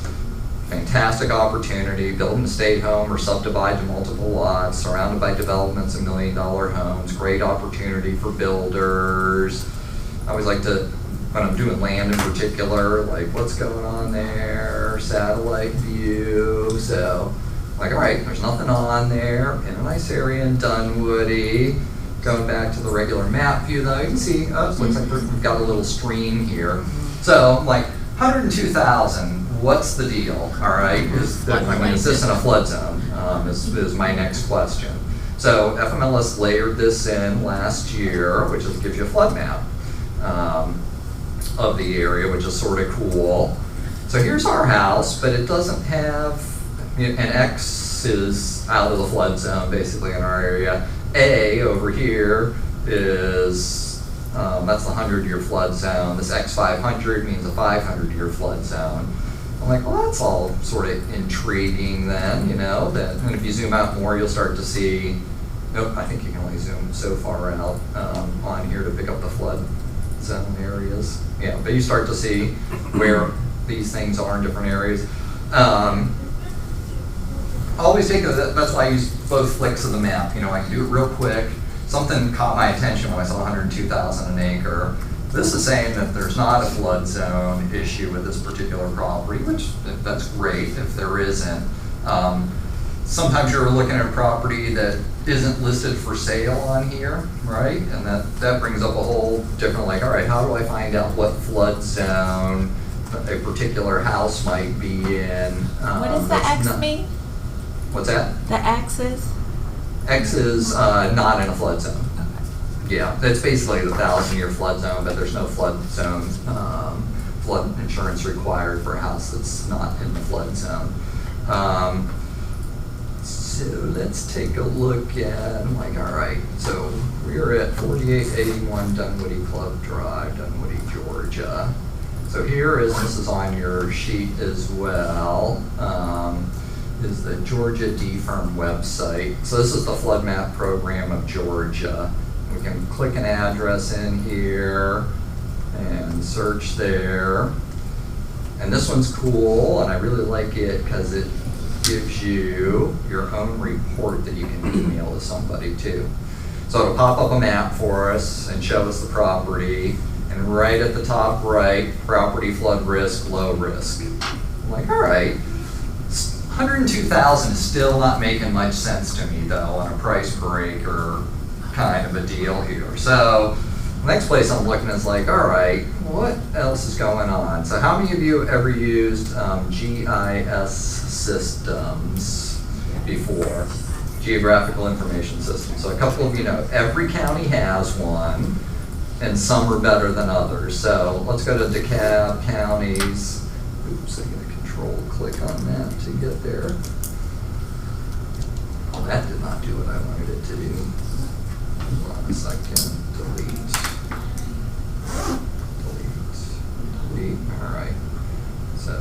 Fantastic opportunity, build an estate home or subdivide to multiple lots, surrounded by developments and $1 million homes. Great opportunity for builders. I always like to, when I'm doing land in particular, like what's going on there, satellite view. So, like, all right, there's nothing on there, in a nice area in Dunwoody. Going back to the regular map view though, you can see, it looks like we've got a little stream here. So, like, 102,000. what's the deal, all right? Is this in a flood zone, is my next question. So FMLS layered this in last year, which gives you a flood map of the area, which is sort of cool. So here's our house, but it doesn't have, and X is out of the flood zone basically in our area. A over here is, that's the 100-year flood zone. This X500 means a 500-year flood zone. I'm like, well, that's all sort of intriguing then, you know, that, and if you zoom out more, you'll start to see, nope, I think you can only zoom so far out on here to pick up the flood zone areas. Yeah, but you start to see where these things are in different areas. Always take that's why I use both flicks of the map. You know, I can do it real quick. Something caught my attention when I saw 102,000 an acre. This is saying that there's not a flood zone issue with this particular property, which that's great if there isn't. Sometimes you're looking at a property that isn't listed for sale on here, right? And that brings up a whole different, like, all right, how do I find out what flood zone a particular house might be in? What does the X mean? What's that? The X is? X is not in a flood zone. Yeah, that's basically the 1,000-year flood zone, but there's no flood zone, flood insurance required for a house that's not in the flood zone. So let's take a look at, I'm like, all right, so we're at 4881 Dunwoody Club Drive, Dunwoody, Georgia. So here is, this is on your sheet as well, is the Georgia D-Firm website. So this is the flood map program of Georgia. We can click an address in here and search there. And this one's cool, and I really like it because it gives you your own report that you can email to somebody too. So it'll pop up a map for us and show us the property, and right at the top right, property flood risk, low risk. I'm like, all right, 102,000 is still not making much sense to me though on a price per acre kind of a deal here. So the next place I'm looking is like, all right, what else is going on? So how many of you have ever used GIS systems before? Geographical Information System. So a couple of you know, every county has one, and some are better than others. So let's go to DeKalb counties. Oops, I got to control click on that to get there. Oh, that did not do what I wanted it to do. Hold on a second. Delete. All right. So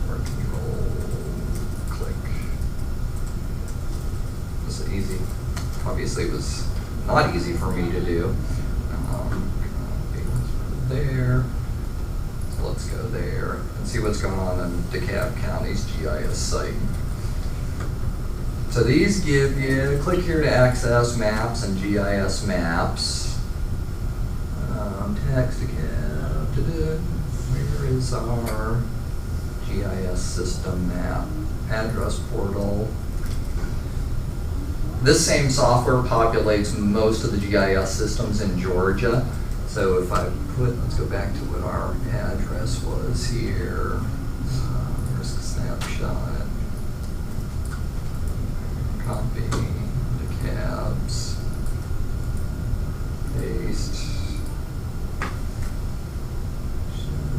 control click. This is easy. Obviously, it was not easy for me to do. There. So let's go there and see what's going on in DeKalb County's GIS site. So these give you, click here to access maps and GIS maps. Text DeKalb, where is our GIS system map? Address portal. This same software populates most of the GIS systems in Georgia. So if I put, let's go back to what our address was here. Risk snapshot. Copy, DeKalb's, paste,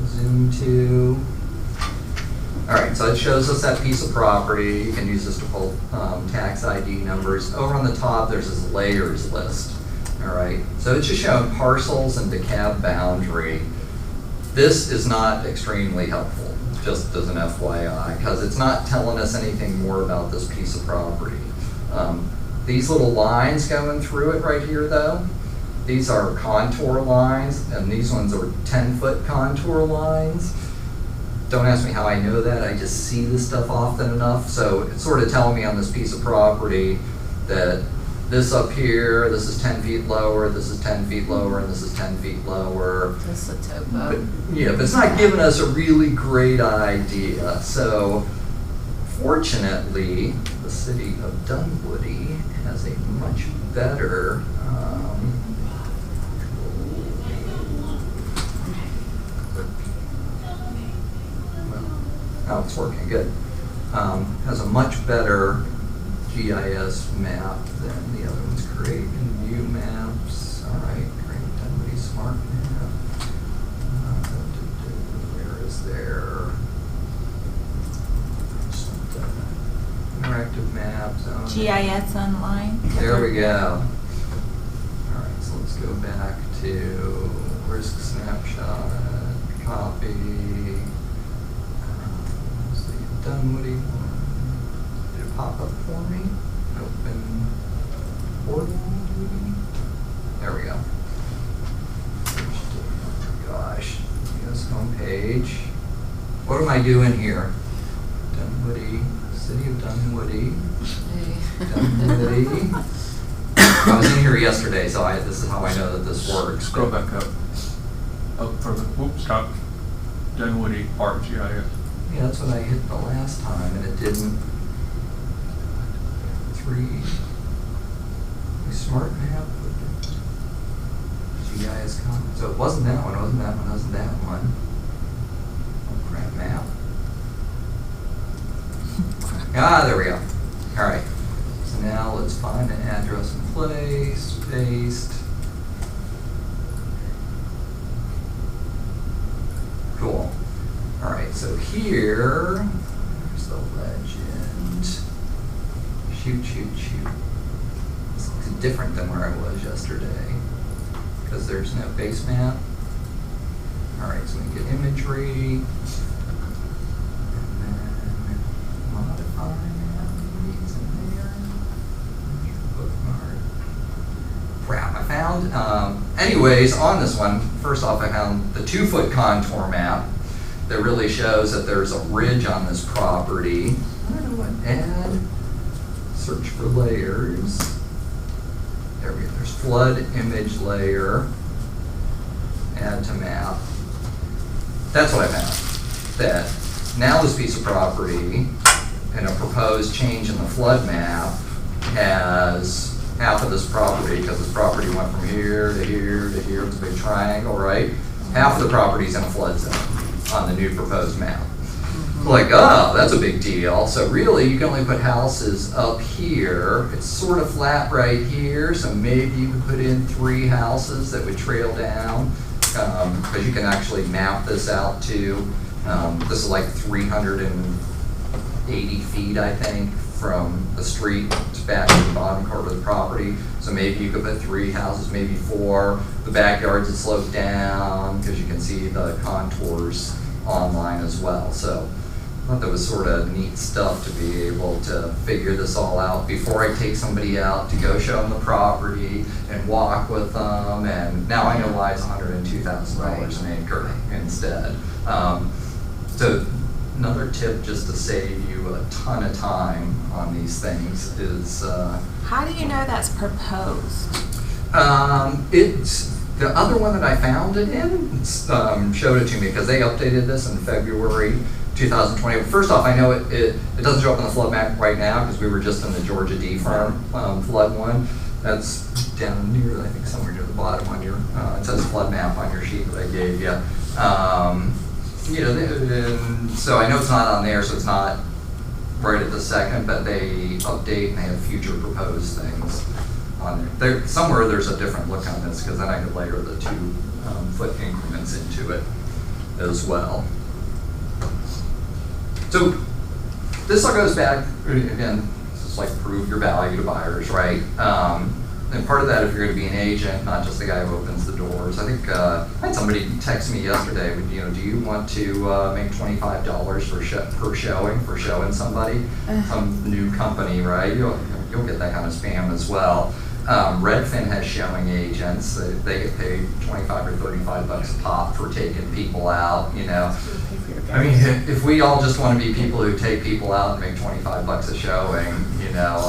zoom to. All right, so it shows us that piece of property. You can use this to pull tax ID numbers. Over on the top, there's this layers list. All right, so it's just showing parcels and DeKalb boundary. This is not extremely helpful, just as an FYI, because it's not telling us anything more about this piece of property. These little lines going through it right here though, these are contour lines, and these ones are 10-foot contour lines. Don't ask me how I know that, I just see this stuff often enough. So it's sort of telling me on this piece of property that this up here, this is 10 feet lower, this is 10 feet lower, and this is 10 feet lower. That's the topo. But, yeah, but it's not giving us a really great idea. So fortunately, the city of Dunwoody has a much better how it's working. Good. Has a much better GIS map than the other ones. Create and view maps. All right, great. Dunwoody Smart Map. Where is there? Interactive maps. GIS online. There we go. All right, so let's go back to risk snapshot, copy. Let's see, Dunwoody one. Did it pop up for me? Open portal. There we go. Oh gosh, yes, homepage. What am I doing here? Dunwoody, City of Dunwoody. Dunwoody. I was in here yesterday, so this is how I know that this works. Scroll back up. Up further. Whoops, stop. Dunwoody Art GIS. Yeah, that's what I hit the last time, and it didn't. 3. Smart map. GIS comment. So it wasn't that one, wasn't that one, wasn't that one. Oh, crap, map. Ah, there we go. All right. So now let's find an address and place, paste. Cool. All right, so here, there's the legend. Shoot. This looks different than where I was yesterday because there's no base map. All right, so we get imagery. Crap, I found, anyways, on this one, first off, I found the 2-foot contour map that really shows that there's a ridge on this property. I don't know what, add, search for layers. There we go, there's flood image layer, add to map. That's what I found, that now this piece of property and a proposed change in the flood map has half of this property, because this property went from here to here to here, it's a big triangle, right? Half of the property's in a flood zone on the new proposed map. Like, oh, that's a big deal. So really, you can only put houses up here. It's sort of flat right here, so maybe you could put in 3 houses that would trail down, because you can actually map this out to, this is like 380 feet, I think, from the street to back to the bottom part of the property. So maybe you could put 3 houses, maybe 4. The backyards would slope down because you can see the contours online as well. So I thought that was sort of neat stuff to be able to figure this all out before I take somebody out to go show them the property and walk with them. And now I know why it's $102,000 an acre instead. So another tip just to save you a ton of time on these things is How do you know that's proposed? it's the other one that I found it in showed it to me because they updated this in February 2020. First off, I know it doesn't show up on the flood map right now because we were just in the Georgia D farm flood one. That's down near, I think, somewhere near the bottom on your, it says flood map on your sheet that I gave you. You know, so I know it's not on there, so it's not right at the second, but they update and they have future proposed things on there. Somewhere there's a different look on this because then I could layer the 2-foot increments into it as well. So this all goes back, again, this is like prove your value to buyers, right? And part of that, if you're going to be an agent, not just the guy who opens the doors. I think I had somebody text me yesterday. You know, do you want to make $25 per showing for showing somebody some new company, right? You'll get that kind of spam as well. Redfin has showing agents. They get paid $25 or $35 a pop for taking people out. You know, I mean, if we all just want to be people who take people out and make $25 a showing, you know,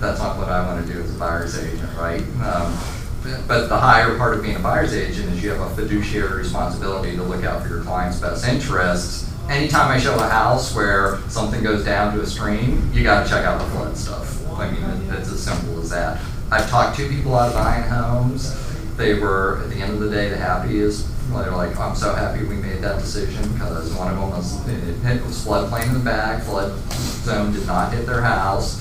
that's not what I want to do as a buyer's agent, right? But the higher part of being a buyer's agent is you have a fiduciary responsibility to look out for your client's best interests. Anytime I show a house where something goes down to a stream, you got to check out the flood stuff. I mean, it's as simple as that. I've talked 2 people out of buying homes, they were, at the end of the day, the happiest. They're like, I'm so happy we made that decision, because one of them was floodplain in the back, flood zone did not hit their house.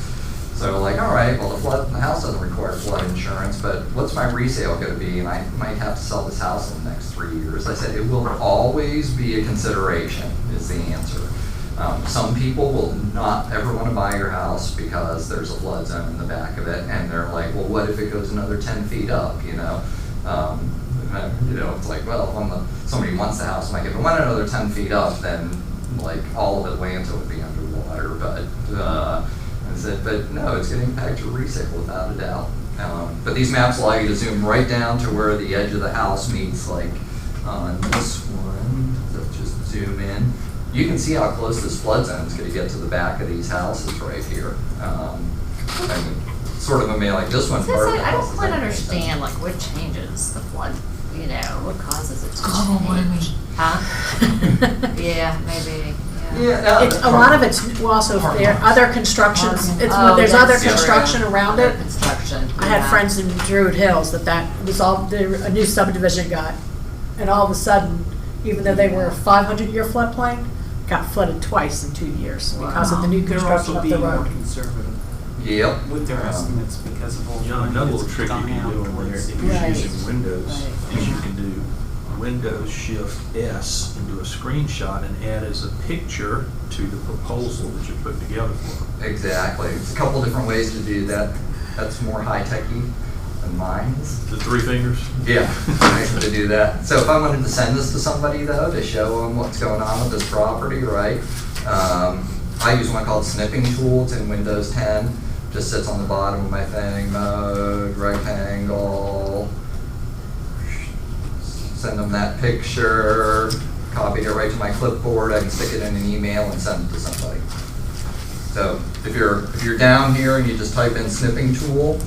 So like, all right, well, the house doesn't require flood insurance, but what's my resale going to be? And I might have to sell this house in the next 3 years. I said, it will always be a consideration, is the answer. Some people will not ever want to buy your house because there's a flood zone in the back of it, and they're like, well, what if it goes another 10 feet up, you know? It's like, well, somebody wants the house, like if it went another 10 feet up, then like all of Atlanta would be underwater. But I said, but no, it's going to impact your resale without a doubt. But these maps allow you to zoom right down to where the edge of the house meets, like on this one. So just zoom in. You can see how close this flood zone is going to get to the back of these houses right here. I mean, sort of like this one. I don't quite understand, like, what changes the flood, what causes it to change? Huh? Yeah, maybe, yeah. A lot of it's also if there are other constructions. It's when there's other construction around it. Construction. I had friends in Druid Hills that was all a new subdivision got, and all of a sudden, even though they were a 500-year floodplain, got flooded twice in 2 years because of the new construction up the They're also being more road. conservative Yep. with their estimates because of all the money Another little that's trick you gone can out do in there towards if the- you're Right. using Windows is you can do Windows Shift S and do a screenshot and add as a picture to the proposal that you're putting together for them. Exactly. There's a couple different ways to do that. That's more high-techy than mine. The three fingers? Yeah, nice to do that. So if I wanted to send this to somebody though, to show them what's going on with this property, right? I use one called Snipping Tool. It's in Windows 10. Just sits on the bottom of my thing, mode, rectangle. Send them that picture, copy it right to my clipboard. I can stick it in an email and send it to somebody. So if you're down here and you just type in Snipping Tool,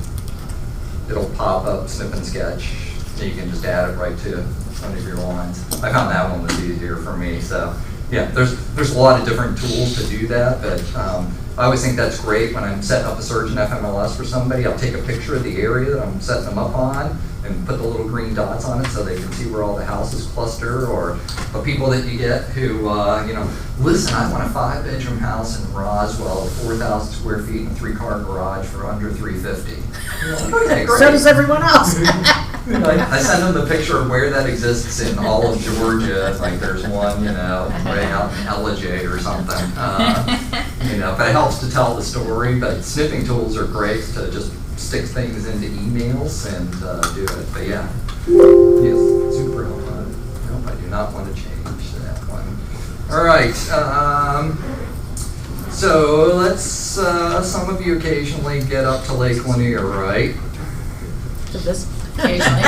it'll pop up Snip and Sketch. And you can just add it right to one of your lines. I found that one was easier for me. So yeah, there's a lot of different tools to do that, but I always think that's great when I'm setting up a search in FMLS for somebody. I'll take a picture of the area that I'm setting them up on and put the little green dots on it so they can see where all the houses cluster, or the people that you get who, listen, I want a 5-bedroom house in Roswell, 4,000 square feet and 3-car garage for under $350. Okay, great. So does everyone else. I send them the picture of where that exists in all of Georgia. Like there's one, right out in Ellijay or something. But it helps to tell the story. But snipping tools are great to just stick things into emails and do it. But yeah, yes, super helpful. Nope, I do not want to change that one. All right. So let's. Some of you occasionally get up to Lake Lanier, right? To this. Occasionally.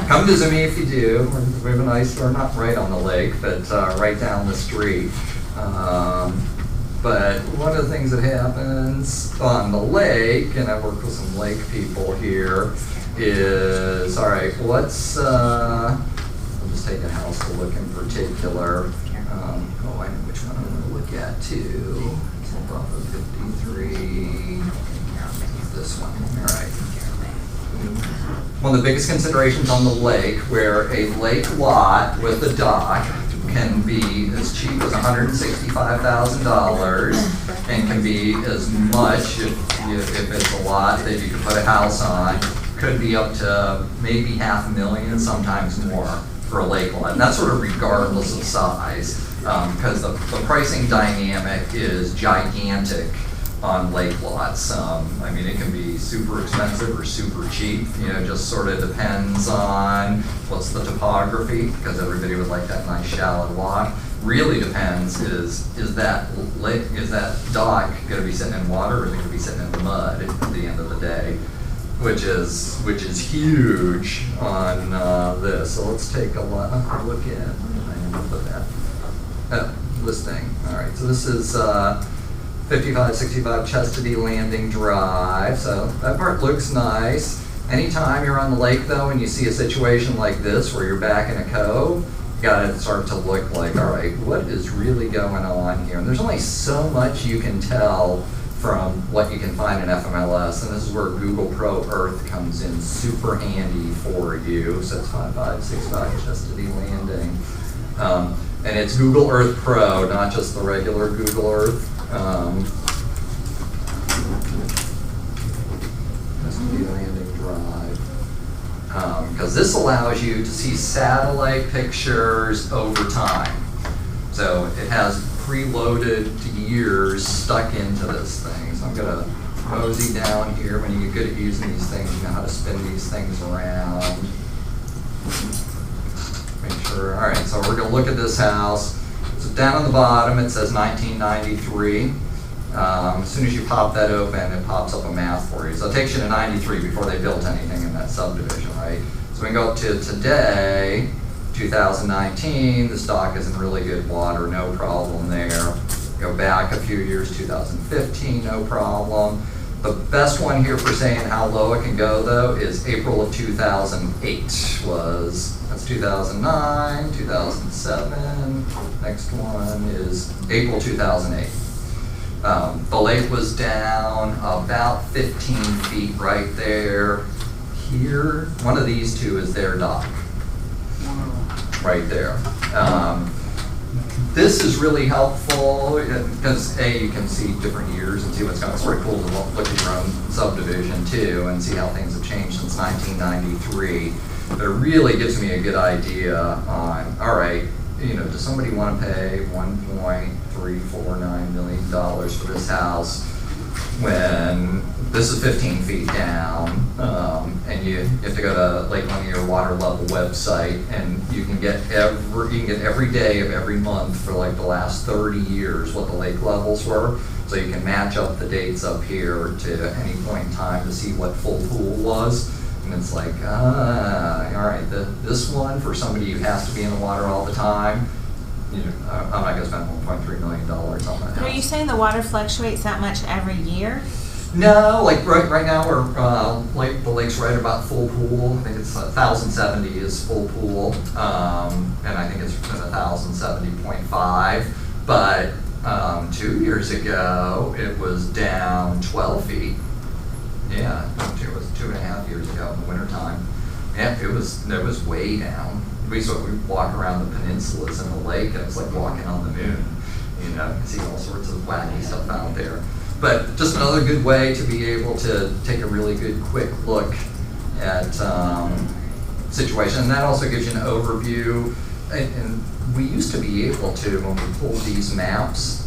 Come visit me if you do. We have a nice, or not right on the lake, but right down the street. But one of the things that happens on the lake, and I work with some lake people here, is, all right, we'll just take a house to look in particular. I know which one I'm going to look at too. Hold off of 53. This one, all right. One of the biggest considerations on the lake, where a lake lot with a dock can be as cheap as $165,000 and can be as much, if it's a lot that you can put a house on, could be up to maybe $500,000, sometimes more, for a lake lot. And that's sort of regardless of size, because the pricing dynamic is gigantic on lake lots. It can be super expensive or super cheap. Just sort of depends on what's the topography, because everybody would like that nice shallow lot. Really depends is that dock going to be sitting in water, or is it going to be sitting in the mud at the end of the day? Which is huge on this. So let's take a look at. Where did I put that? Listing. All right. So this is 5565 Chastity Landing Drive. So that part looks nice. Anytime you're on the lake though and you see a situation like this where you're back in a cove, you gotta start to look like, all right, what is really going on here? And there's only so much you can tell from what you can find in FMLS, and this is where Google Pro Earth comes in super handy for you. So it's 5565 Chastity Landing. And it's Google Earth Pro, not just the regular Google Earth. Chastity Landing Drive. Because this allows you to see satellite pictures over time. So it has preloaded years stuck into this thing. So I'm gonna mosey down here. When you get good at using these things, you know how to spin these things around. Make sure, all right, so we're gonna look at this house. So down on the bottom, it says 1993. As soon as you pop that open, it pops up a map for you. So it takes you to 93 before they built anything in that subdivision, right? So we can go up to today, 2019, the stock is in really good water, no problem there. Go back a few years, 2015, no problem. The best one here for saying how low it can go though is April of 2008 that's 2009, 2007. Next one is April 2008. The lake was down about 15 feet right there. Here, one of these two is their dock. Right there. This is really helpful because you can see different years and see what's going on. It's pretty cool to look at your own subdivision too and see how things have changed since 1993. But it really gives me a good idea on, all right, does somebody want to pay $1.349 million for this house when this is 15 feet down, and you have to go to Lake Lanier water level website, and you can get every day of every month for like the last 30 years what the lake levels were. So you can match up the dates up here to any point in time to see what full pool was. And it's like, all right, this one for somebody who has to be in the water all the time, I'm not going to spend $1.3 million on that house. Are you saying the water fluctuates that much every year? No, like right now we're the lake's right about full pool. I think it's 1,070 is full pool, and I think it's 1,070.5. But 2 years ago it was down 12 feet. Yeah, it was 2.5 years ago in the wintertime. Yeah, it was way down. We walk around the peninsulas in the lake, and it's like walking on the moon. You can see all sorts of wacky stuff out there. But just another good way to be able to take a really good quick look at situation. And that also gives you an overview. And we used to be able to, when we pulled these maps,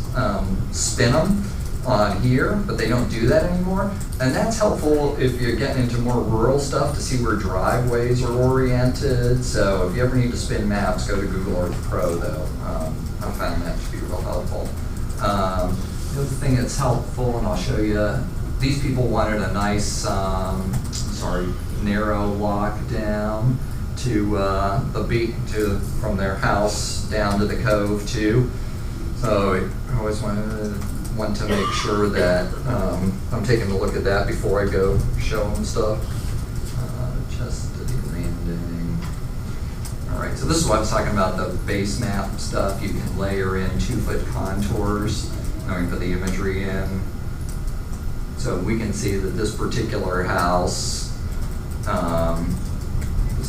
spin them on here, but they don't do that anymore. And that's helpful if you're getting into more rural stuff to see where driveways are oriented. So if you ever need to spin maps, go to Google Earth Pro though. I found that to be real helpful. The other thing that's helpful, and I'll show you, these people wanted a nice, narrow walk down to the beach, from their house down to the cove too. So I always want to make sure that I'm taking a look at that before I go show them stuff. Chastity Landing. All right, so this is what I was talking about, the base map stuff. You can layer in 2-foot contours. Now we put the imagery in. So we can see that this particular house is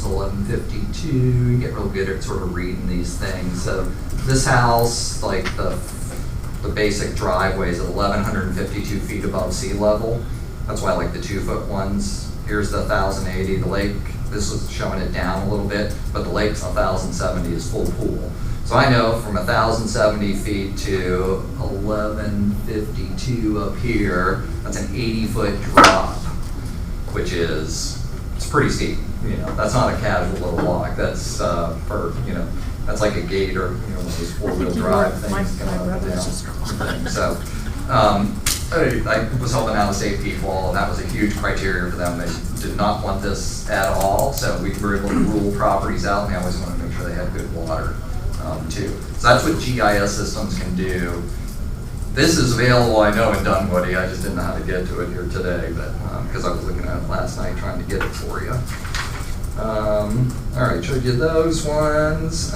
1152. You get real good at sort of reading these things. So this house, like the basic driveway is at 1,152 feet above sea level. That's why I like the 2-foot ones. Here's the 1,080. The lake, this is showing it down a little bit, but the lake's 1,070 is full pool. So I know from 1,070 feet to 1,152 up here, that's an 80-foot drop, which is, it's pretty steep. That's not a casual little walk. That's that's like a gate or one of those 4-wheel drive things. My brother's just So I was helping out state people, and that was a huge criteria for them. They did not want this at all, so we were able to rule properties out, and they always wanted to make sure they had good water too. So that's what GIS systems can do. This is available, I know, in Dunwoody. I just didn't know how to get to it here today, but because I was looking at it last night trying to get it for you. All right, showed you those ones.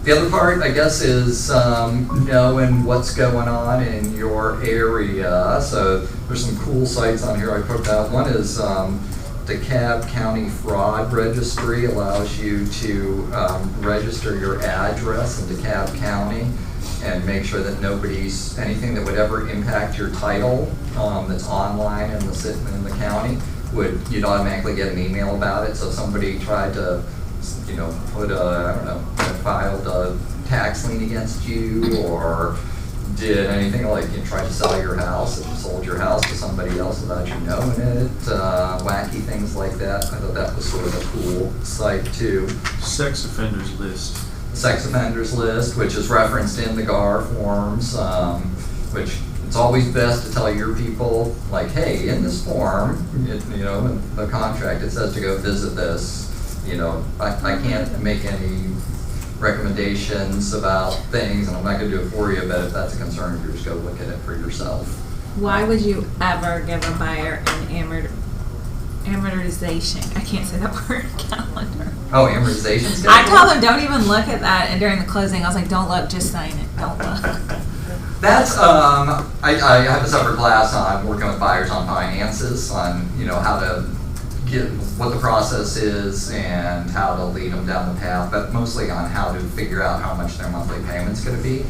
The other part, I guess, is knowing what's going on in your area. So there's some cool sites on here I put out. One is DeKalb County Fraud Registry, allows you to register your address in DeKalb County and make sure that anything that would ever impact your title that's online in the county, you'd automatically get an email about it. So if somebody tried to filed a tax lien against you, or did anything like tried to sell your house, if you sold your house to somebody else without you knowing it, wacky things like that. I thought that was sort of a cool site too. Sex offenders list. Sex offenders list, which is referenced in the GAR forms, which it's always best to tell your people, like, hey, in this form, in the contract, it says to go visit this. I can't make any recommendations about things, and I'm not going to do it for you, but if that's a concern, you just go look at it for yourself. Why would you ever give a buyer an amortization? I can't say that word. Calendar. Oh, amortization schedule? I tell them, don't even look at that, and during the closing, I was like, don't look, just sign it. Don't look. That's, I have a separate class on working with buyers on finances, on, how to what the process is and how to lead them down the path, but mostly on how to figure out how much their monthly payment's going to be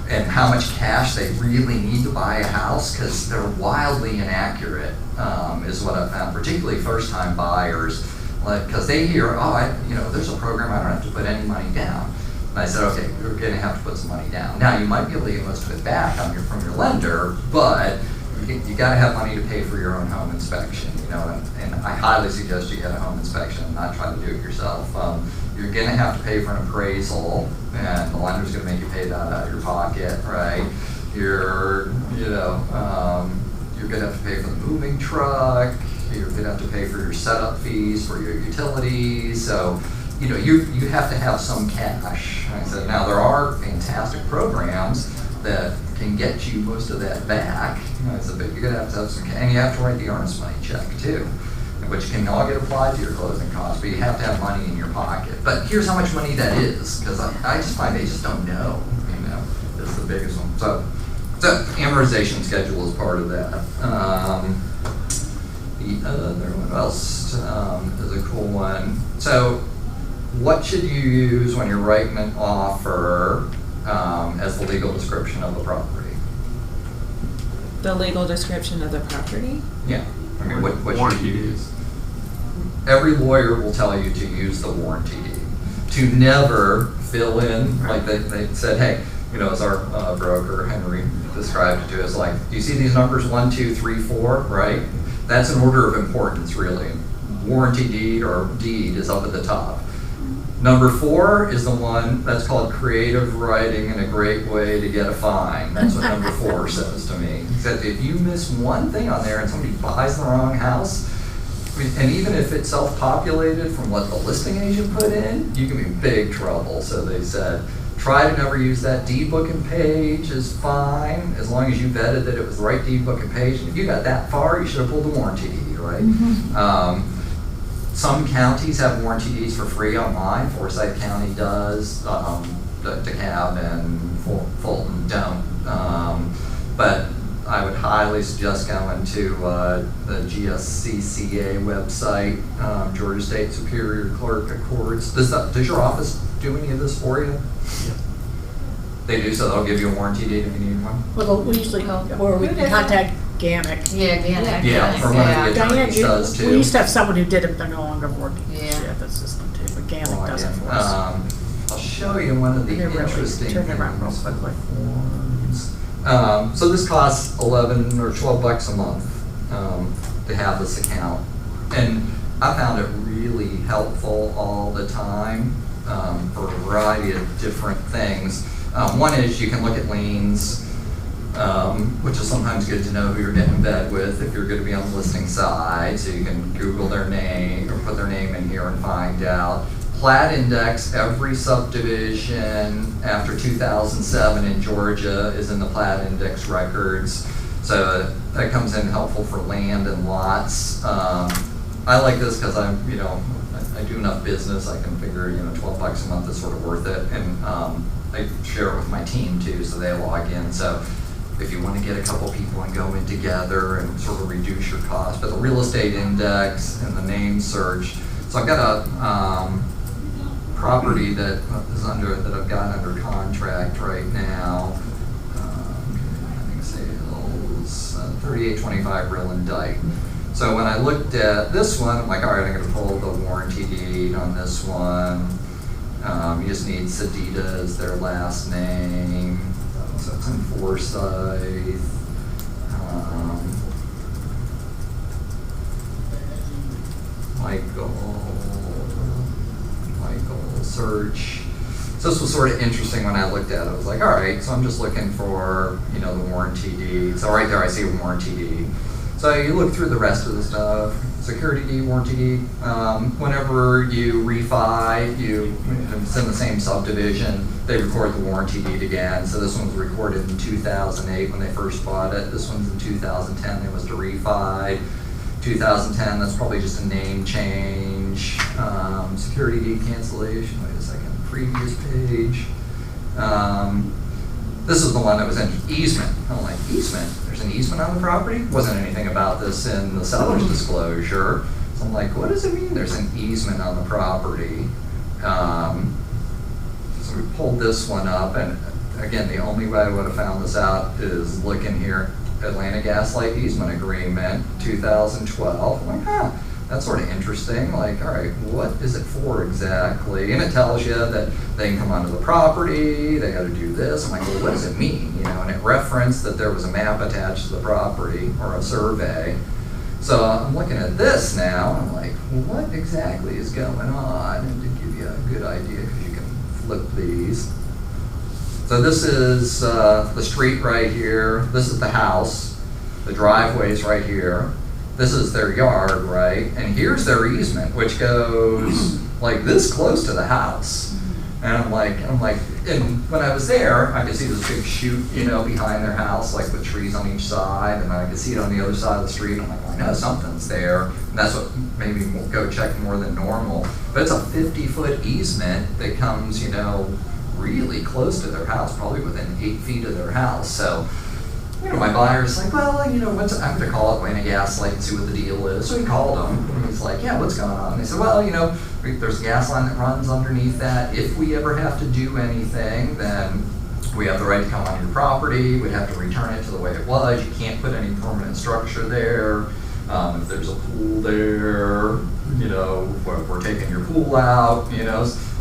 and how much cash they really need to buy a house, because they're wildly inaccurate, is what I've found, particularly first-time buyers, because they hear, there's a program, I don't have to put any money down. And I said, okay, you're going to have to put some money down. Now, you might be able to get most of it back from your lender, but you got to have money to pay for your own home inspection, and I highly suggest you get a home inspection and not try to do it yourself. You're going to have to pay for an appraisal, and the lender's going to make you pay that out of your pocket, right? You're going to have to pay for the moving truck. You're going to have to pay for your setup fees for your utilities. So, you have to have some cash. I said, now there are fantastic programs that can get you most of that back. But you're going to have some cash, and you have to write the earnest money check too, which can all get applied to your closing costs, but you have to have money in your pocket. But here's how much money that is, because I just find they just don't know, is the biggest one. So amortization schedule is part of that. The other one else is a cool one. So what should you use when you're writing an offer as the legal description of the property? The legal description of the property? Yeah. I mean, what should you use? Every lawyer will tell you to use the warranty deed. To never fill in, like they said, hey, as our broker, Henry, described it to us, like, do you see these numbers 1, 2, 3, 4, right? That's an order of importance, really. Warranty deed or deed is up at the top. Number 4 is the one that's called creative writing and a great way to get a fine. That's what number 4 says to me. That if you miss one thing on there and somebody buys the wrong house, and even if it's self-populated from what the listing agent put in, you can be in big trouble. So they said, try to never use that deed book and page is fine, as long as you vetted that it was the right deed book and page. And if you got that far, you should have pulled the warranty deed, right? Mm-hmm. Some counties have warranty deeds for free online. Forsyth County does. DeKalb and Fulton don't. But I would highly suggest going to the GSCCA website, Georgia State Superior Clerk of Courts. Does your office do any of this for you? Yeah. They do, so they'll give you a warranty deed if you need one? Well, we usually, or we can contact Gamic. Yeah, Gannett. Yeah, or one of the Diane, attorneys does too. we used to have someone who did it, they're no longer working. Yeah. The system too, but Gamic does it for us. I'll show you one of the They're really interesting turning around real things. quickly. So this costs $11 or $12 a month to have this account, and I found it really helpful all the time for a variety of different things. One is you can look at liens, which is sometimes good to know who you're getting in bed with if you're going to be on the listing side. So you can Google their name or put their name in here and find out. Plat index, every subdivision after 2007 in Georgia is in the plat index records. So that comes in helpful for land and lots. I like this because I I do enough business, I can figure, $12 a month is sort of worth it. And I share it with my team too, so they log in. So if you want to get a couple people and go in together and sort of reduce your cost, but the real estate index and the name search. So I've got a property that I've got under contract right now. I think sales 3825 Real and Dyke. So when I looked at this one, I'm like, all right, I'm going to pull the warranty deed on this one. You just need Sedita as their last name. So it's in Forsyth. Michael search. So this was sort of interesting when I looked at it. I was like, all right, so I'm just looking for, the warranty deed. So right there I see a warranty deed. So you look through the rest of the stuff, security deed, warranty deed. Whenever you refi, it's in the same subdivision, they record the warranty deed again. So this one was recorded in 2008 when they first bought it. This one's in 2010, it was to refi. 2010, that's probably just a name change. Security deed cancellation, wait a second, previous page. This is the one that was in easement. I'm like, easement? There's an easement on the property? Wasn't anything about this in the seller's disclosure. So I'm like, what does it mean there's an easement on the property? So we pulled this one up, and again, the only way I would have found this out is looking here, Atlanta Gaslight Easement Agreement, 2012. I'm like, that's sort of interesting. Like, all right, what is it for exactly? And it tells you that they can come onto the property, they got to do this. I'm like, well, what does it mean? And it referenced that there was a map attached to the property or a survey. So I'm looking at this now, and I'm like, well, what exactly is going on? And to give you a good idea, because you can flip these. So this is the street right here. This is the house. The driveway's right here. This is their yard, right? And here's their easement, which goes like this close to the house. And I'm like, and when I was there, I could see this big chute, behind their house, like with trees on each side, and I could see it on the other side of the street. I'm like, well, I know something's there. And that's what made me go check more than normal. But it's a 50-foot easement that comes, really close to their house, probably within 8 feet of their house. So, my buyer's like, well, I'm going to call Atlanta Gaslight and see what the deal is. So he called him, and he's like, yeah, what's going on? And they said, well, there's a gas line that runs underneath that. If we ever have to do anything, then we have the right to come on your property. We'd have to return it to the way it was. You can't put any permanent structure there. If there's a pool there, we're taking your pool out,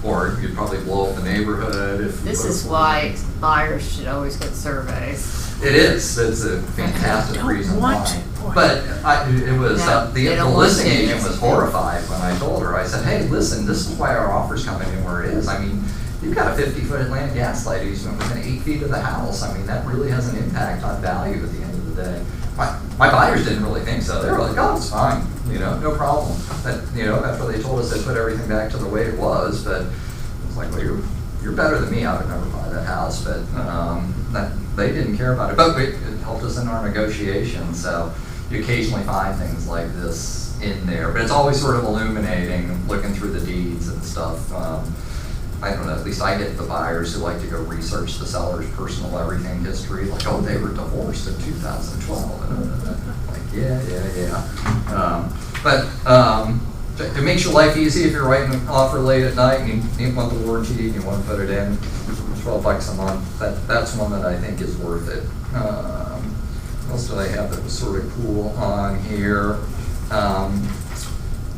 or you'd probably blow up the neighborhood. This is why buyers should always get surveys. It is. It's a fantastic reason why. But it was the listing agent was horrified when I told her. I said, "Hey, listen, this is why our offer's coming in where it is. I mean, you've got a 50-foot Atlanta Gaslight easement within 8 feet of the house. I mean, that really has an impact on value at the end of the day." My buyers didn't really think so. They were like, "Oh, it's fine, no problem." But after they told us they put everything back to the way it was, but it was like, well, you're better than me. I would never buy that house, but they didn't care about it. But it helped us in our negotiations. So you occasionally find things like this in there, but it's always sort of illuminating, looking through the deeds and stuff. I don't know, at least I get the buyers who like to go research the seller's personal everything history, like, oh, they were divorced in 2012. And like, yeah. But it makes your life easy if you're writing an offer late at night and you want the warranty and you want to put it in. $12 a month. That's one that I think is worth it. What else did I have that was sort of cool on here?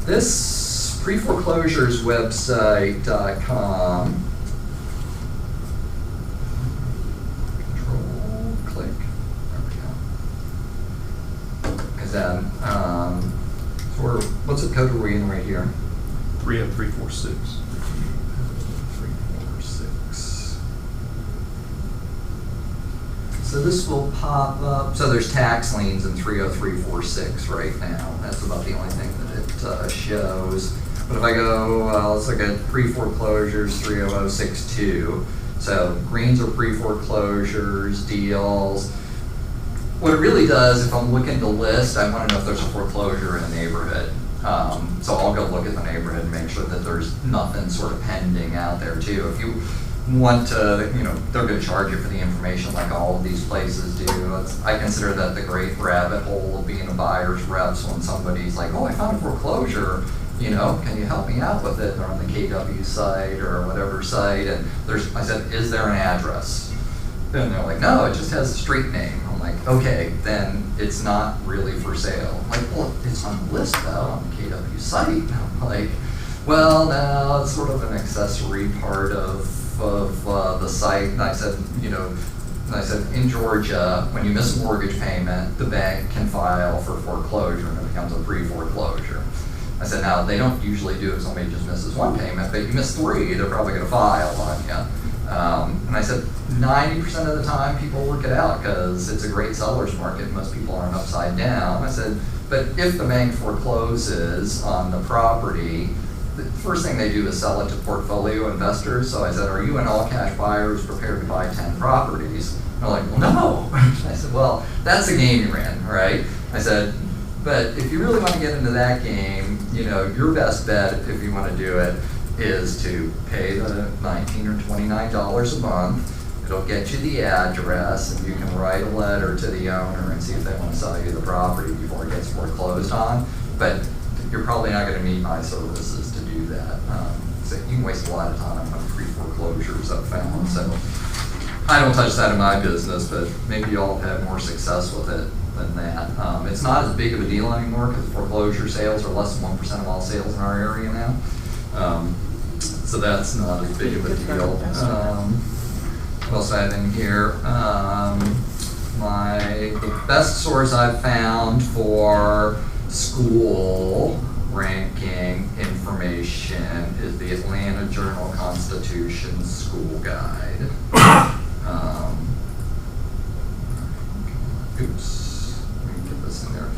This pre-foreclosures website.com. Control click. There we go. Is that what's the code are we in right here? 30346. 346. So this will pop up. So there's tax liens in 30346 right now. That's about the only thing that it shows. But if I go, let's look at pre-foreclosures 30062. So greens are pre-foreclosures, deals. What it really does, if I'm looking to list, I want to know if there's a foreclosure in the neighborhood. So I'll go look at the neighborhood and make sure that there's nothing sort of pending out there too. If you want to, they're going to charge you for the information like all of these places do. I consider that the great rabbit hole of being a buyer's rep. So when somebody's like, oh, I found a foreclosure, can you help me out with it? They're on the KW site or whatever site. And I said, is there an address? And they're like, no, it just has a street name. I'm like, okay, then it's not really for sale. I'm like, well, it's on the list though, on the KW site. And I'm like, well, no, it's sort of an accessory part of the site. And I said, in Georgia, when you miss a mortgage payment, the bank can file for foreclosure and it becomes a pre-foreclosure. I said, now, they don't usually do it if somebody just misses one payment, but you miss 3, they're probably going to file on you. And I said, 90% of the time, people work it out because it's a great seller's market. Most people aren't upside down. I said, but if the bank forecloses on the property, the first thing they do is sell it to portfolio investors. So I said, are you an all-cash buyer who's prepared to buy 10 properties? And they're like, well, no. I said, well, that's the game you're in, right? I said, but if you really want to get into that game, your best bet, if you want to do it, is to pay the $19 or $29 a month. It'll get you the address, and you can write a letter to the owner and see if they want to sell you the property before it gets foreclosed on. But you're probably not going to need my services to do that. So you can waste a lot of time on pre-foreclosures, I've found. So I don't touch that in my business, but maybe y'all have had more success with it than that. It's not as big of a deal anymore because foreclosure sales are less than 1% of all sales in our area now. So that's not as big of a deal. What else do I have in here? The best source I've found for school ranking information is the Atlanta Journal-Constitution School Guide. Oops, let me get this in there.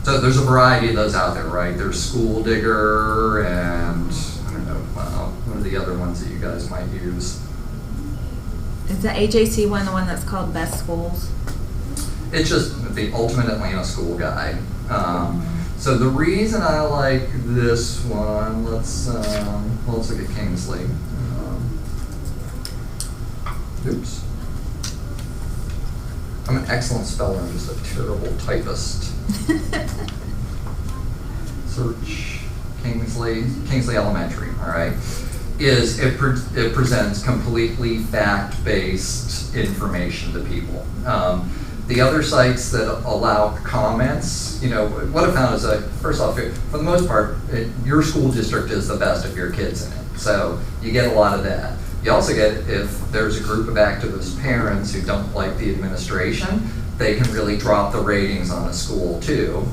So there's a variety of those out there, right? There's School Digger and I don't know, what are the other ones that you guys might use? Is the AJC one the one that's called Best Schools? It's just the Ultimate Atlanta School Guide. So the reason I like this one, let's look at Kingsley. Oops. I'm an excellent speller, I'm just a terrible typist. Search Kingsley Elementary, all right? It presents completely fact-based information to people. The other sites that allow comments, what I found is that, first off, for the most part, your school district is the best if your kid's in it. So you get a lot of that. You also get, if there's a group of activist parents who don't like the administration, they can really drop the ratings on a school too.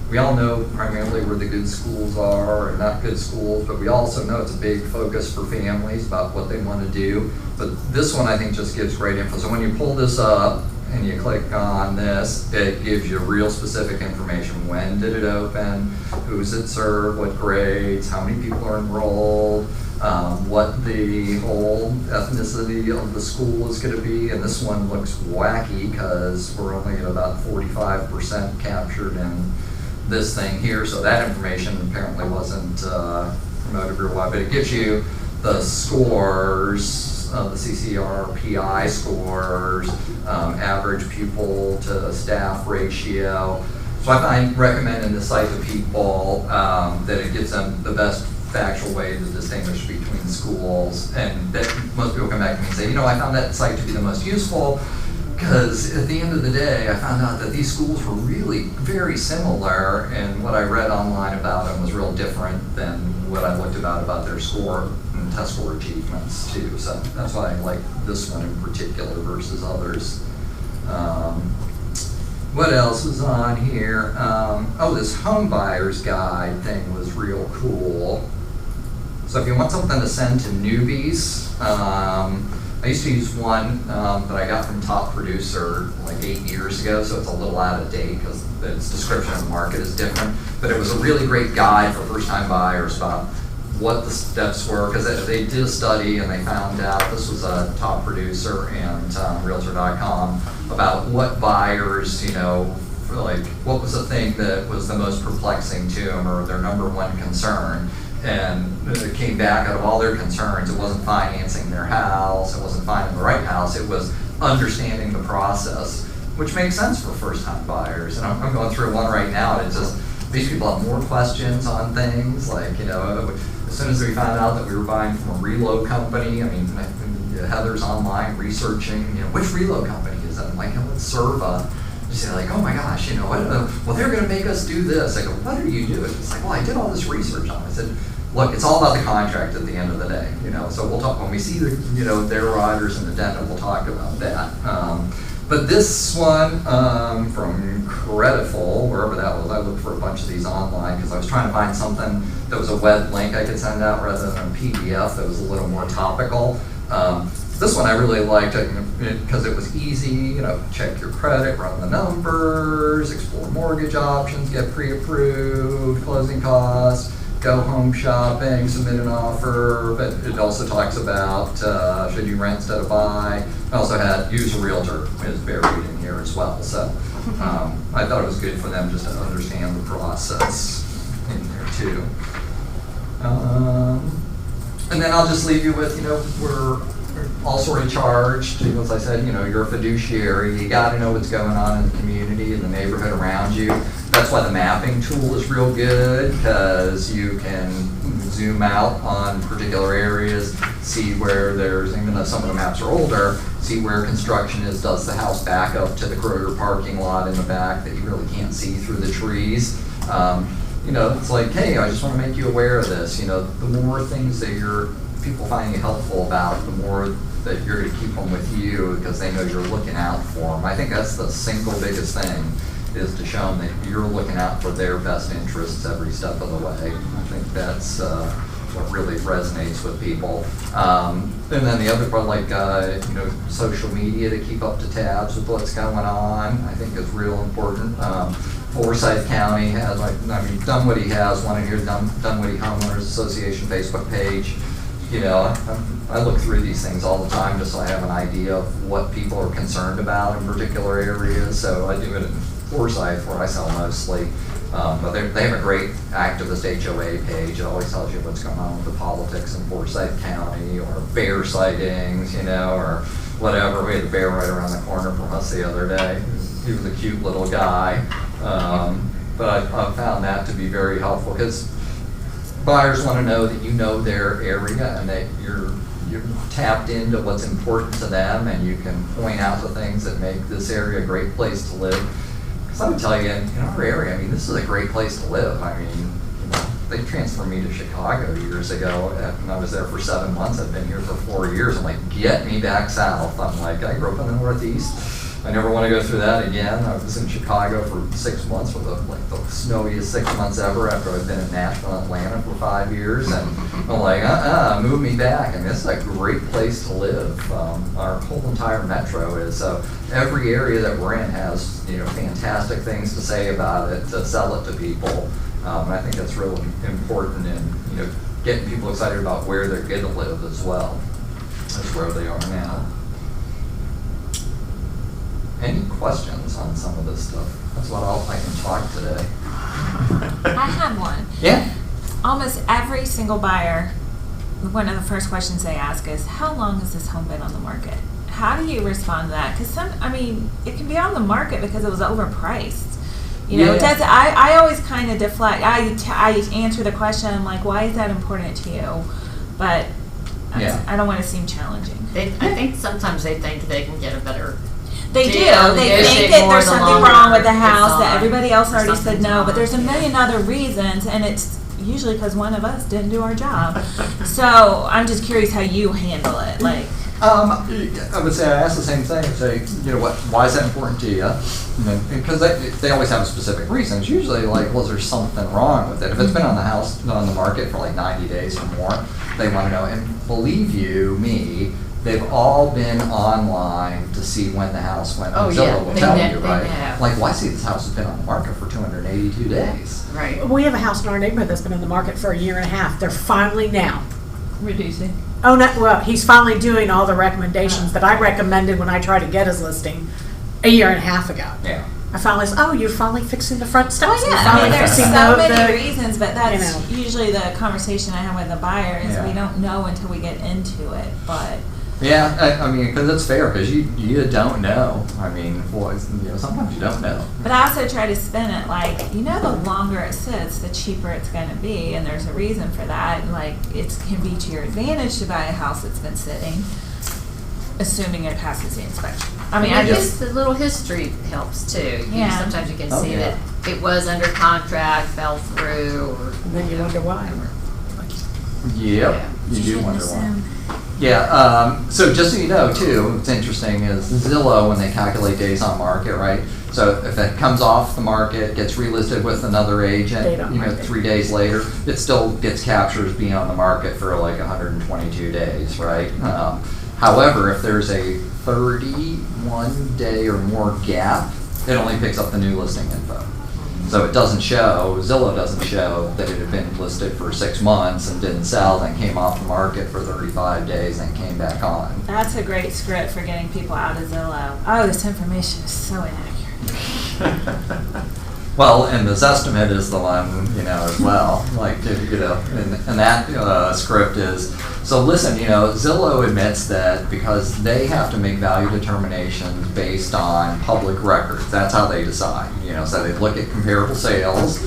We all know primarily where the good schools are and not good schools, but we also know it's a big focus for families about what they want to do. But this one I think just gives great info. So when you pull this up and you click on this, it gives you real specific information. When did it open? Who's it served? What grades? How many people are enrolled? What the whole ethnicity of the school is going to be. And this one looks wacky because we're only at about 45% captured in this thing here, so that information apparently wasn't promoted real well, but it gives you the scores, the CCR PI scores, average pupil to staff ratio. So I find recommending this site to people that it gives them the best factual way to distinguish between schools, and that most people come back to me and say, I found that site to be the most useful, because at the end of the day, I found out that these schools were really very similar, and what I read online about them was real different than what I looked about their score and test score achievements too. So that's why I like this one in particular versus others. What else was on here? This home buyer's guide thing was real cool. So if you want something to send to newbies, I used to use one that I got from Top Producer like 8 years ago, so it's a little out of date because its description of the market is different. But it was a really great guide for first-time buyers about what the steps were, because they did a study and they found out, this was a Top Producer and Realtor.com, about what buyers, like, what was the thing that was the most perplexing to them or their number one concern. And it came back, out of all their concerns, it wasn't financing their house, it wasn't finding the right house, it was understanding the process, which makes sense for first-time buyers. And I'm going through one right now, and it's just, these people have more questions on things, like, you know, as soon as we found out that we were buying from a reload company, I mean, Heather's online researching, you know, which reload company is that? I'm like, oh, it's Serva. You say like, oh my gosh, you know, well, they're going to make us do this. I go, what are you doing? It's like, well, I did all this research on it. I said, look, it's all about the contract at the end of the day, you know. So we'll talk when we see the, you know, their riders and addendum. We'll talk about that. But this one from Creditful, wherever that was, I looked for a bunch of these online because I was trying to find something that was a web link I could send out rather than a PDF that was a little more topical. This one I really liked because it was easy, you know, check your credit, run the numbers, explore mortgage options, get pre-approved, closing costs, go home shopping, submit an offer, but it also talks about should you rent instead of buy. I also had use a realtor is buried in here as well. So I thought it was good for them just to understand the process in there too. And then I'll just leave you with, you know, we're all sort of charged, as I said, you know, you're a fiduciary, you gotta know what's going on in the community and the neighborhood around you. That's why the mapping tool is real good, because you can zoom out on particular areas, see where there's, even though some of the maps are older, see where construction is, does the house back up to the Kroger parking lot in the back that you really can't see through the trees. You know, it's like, hey, I just want to make you aware of this. You know, the more things that people find you helpful about, the more that you're going to keep them with you because they know you're looking out for them. I think that's the single biggest thing, is to show them that you're looking out for their best interests every step of the way. I think that's what really resonates with people. And then the other part, like, you know, social media to keep up to tabs with what's going on, I think is real important. Forsyth County has, like, I mean, Dunwoody has one in here, Dunwoody Homeowners Association Facebook page. You know, I look through these things all the time just so I have an idea of what people are concerned about in particular areas. So I do it in Forsyth, where I sell mostly. But they have a great activist HOA page. It always tells you what's going on with the politics in Forsyth County, or bear sightings, you know, or whatever. We had a bear right around the corner from us the other day. He was a cute little guy. But I found that to be very helpful, because buyers want to know that you know their area and that you're tapped into what's important to them, and you can point out the things that make this area a great place to live. Because I would tell you, in our area, I mean, this is a great place to live. I mean, you know, they transferred me to Chicago years ago, and I was there for 7 months. I've been here for 4 years. I'm like, get me back south. I'm like, I grew up in the Northeast. I never want to go through that again. I was in Chicago for 6 months, for the snowiest 6 months ever, after I'd been in Nashville and Atlanta for 5 years. And I'm like, move me back. I mean, this is a great place to live. Our whole entire metro is. So every area that we're in has, you know, fantastic things to say about it, to sell it to people. And I think that's really important in, you know, getting people excited about where they're going to live as well as where they are now. Any questions on some of this stuff? That's what I can talk today. I have one. Yeah. Almost every single buyer, one of the first questions they ask is, how long has this home been on the market? How do you respond to that? Because it can be on the market because it was overpriced. You know, Yeah. I always kind of deflect. I answer the question, I'm like, why is that important to you? But Yeah. I don't want to seem challenging. I think sometimes they think they can get a better. They do. Yeah, They negotiate think that more there's the something longer wrong with the it's house, that on. everybody else already said Something's no, on, but there's a yeah. million other reasons, and it's usually because one of us didn't do our job. So I'm just curious how you handle it. Like, I would say I ask the same thing. Say, you know, why is that important to you? You know, because they always have specific reasons. Usually, like, well, there's something wrong with it. If it's been on the market for like 90 days or more, they want to know. And believe you me, they've all been online to see when the house went. Oh, Zillow yeah, will they tell have, you, they right? have. Like, well, I see this house has been on the market for 282 days. Right. We have a house in our neighborhood that's been on the market for 1.5 years. They're finally now. reducing. Oh, no, well, he's finally doing all the recommendations that I recommended when I tried to get his listing 1.5 years ago. Yeah. I finally said, oh, you're finally fixing the front steps. Well, You're yeah, finally I mean, there's fixing so the- many the- reasons, but that's you know. usually the conversation I have with the buyer is Yeah. we don't know until we get into it, but. Yeah, I mean, because it's fair, because you don't know. I mean, sometimes you don't know. But I also try to spin it like, the longer it sits, the cheaper it's going to be, and there's a reason for that. And like, it can be to your advantage to buy a house that's been sitting, assuming it passes the inspection. I mean, I just, the little history helps too. Yeah. Sometimes you can Oh, see yeah. that it was under contract, fell through, or. And then you wonder why. Yep, you do wonder why. Yeah, so just so you know too, what's interesting is Zillow, when they calculate days on market, right? So if it comes off the market, gets relisted with another agent, Date on market. 3 days later, it still gets captured as being on the market for like 122 days, right? However, if there's a 31 day or more gap, it only picks up the new listing info. So it doesn't show, Zillow doesn't show that it had been listed for 6 months and didn't sell, then came off the market for 35 days and came back on. that's a great script for getting people out of Zillow. Oh, this information is so inaccurate. Well, and this estimate is the one, as well, like, and that script is, so listen, Zillow admits that because they have to make value determinations based on public records, that's how they decide, so they look at comparable sales,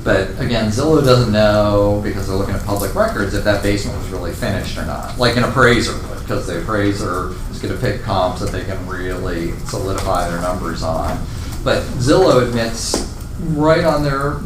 but again, Zillow doesn't know, because they're looking at public records, if that basement was really finished or not, like an appraiser would, because the appraiser is going to pick comps that they can really solidify their numbers on. But Zillow admits right in their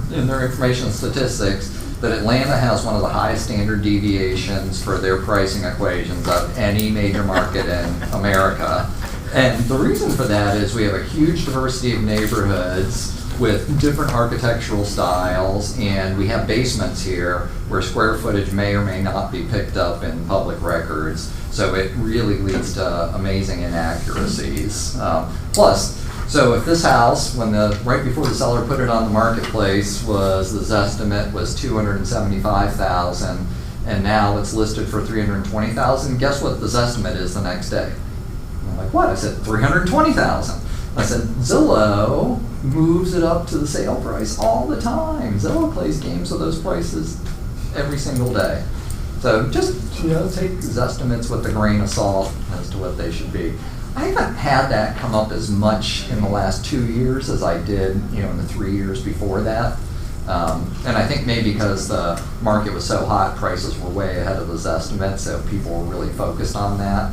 information statistics that Atlanta has one of the highest standard deviations for their pricing equations of any major market in America. And the reason for that is we have a huge diversity of neighborhoods with different architectural styles, and we have basements here where square footage may or may not be picked up in public records. So it really leads to amazing inaccuracies. So if this house, right before the seller put it on the marketplace, this estimate was $275,000, and now it's listed for $320,000. Guess what this estimate is the next day? I'm like, what? I said $320,000. I said Zillow moves it up to the sale price all the time. Zillow plays games with those prices every single day. So just take these estimates with a grain of salt as to what they should be. I haven't had that come up as much in the last 2 years as I did, in the 3 years before that. And I think maybe because the market was so hot, prices were way ahead of those estimates, so people were really focused on that.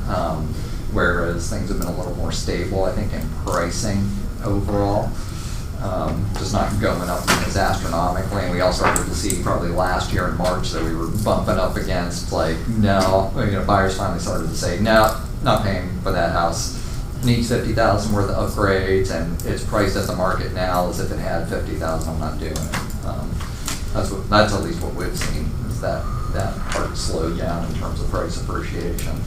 Whereas things have been a little more stable, I think, in pricing overall. Just not going up as astronomically. And we all started to see probably last year in March that we were bumping up against buyers finally started to say, no, not paying for that house. Needs $50,000 worth of upgrades, and it's priced at the market now as if it had $50,000. I'm not doing it. That's at least what we've seen, is that part slowed down in terms of price appreciation.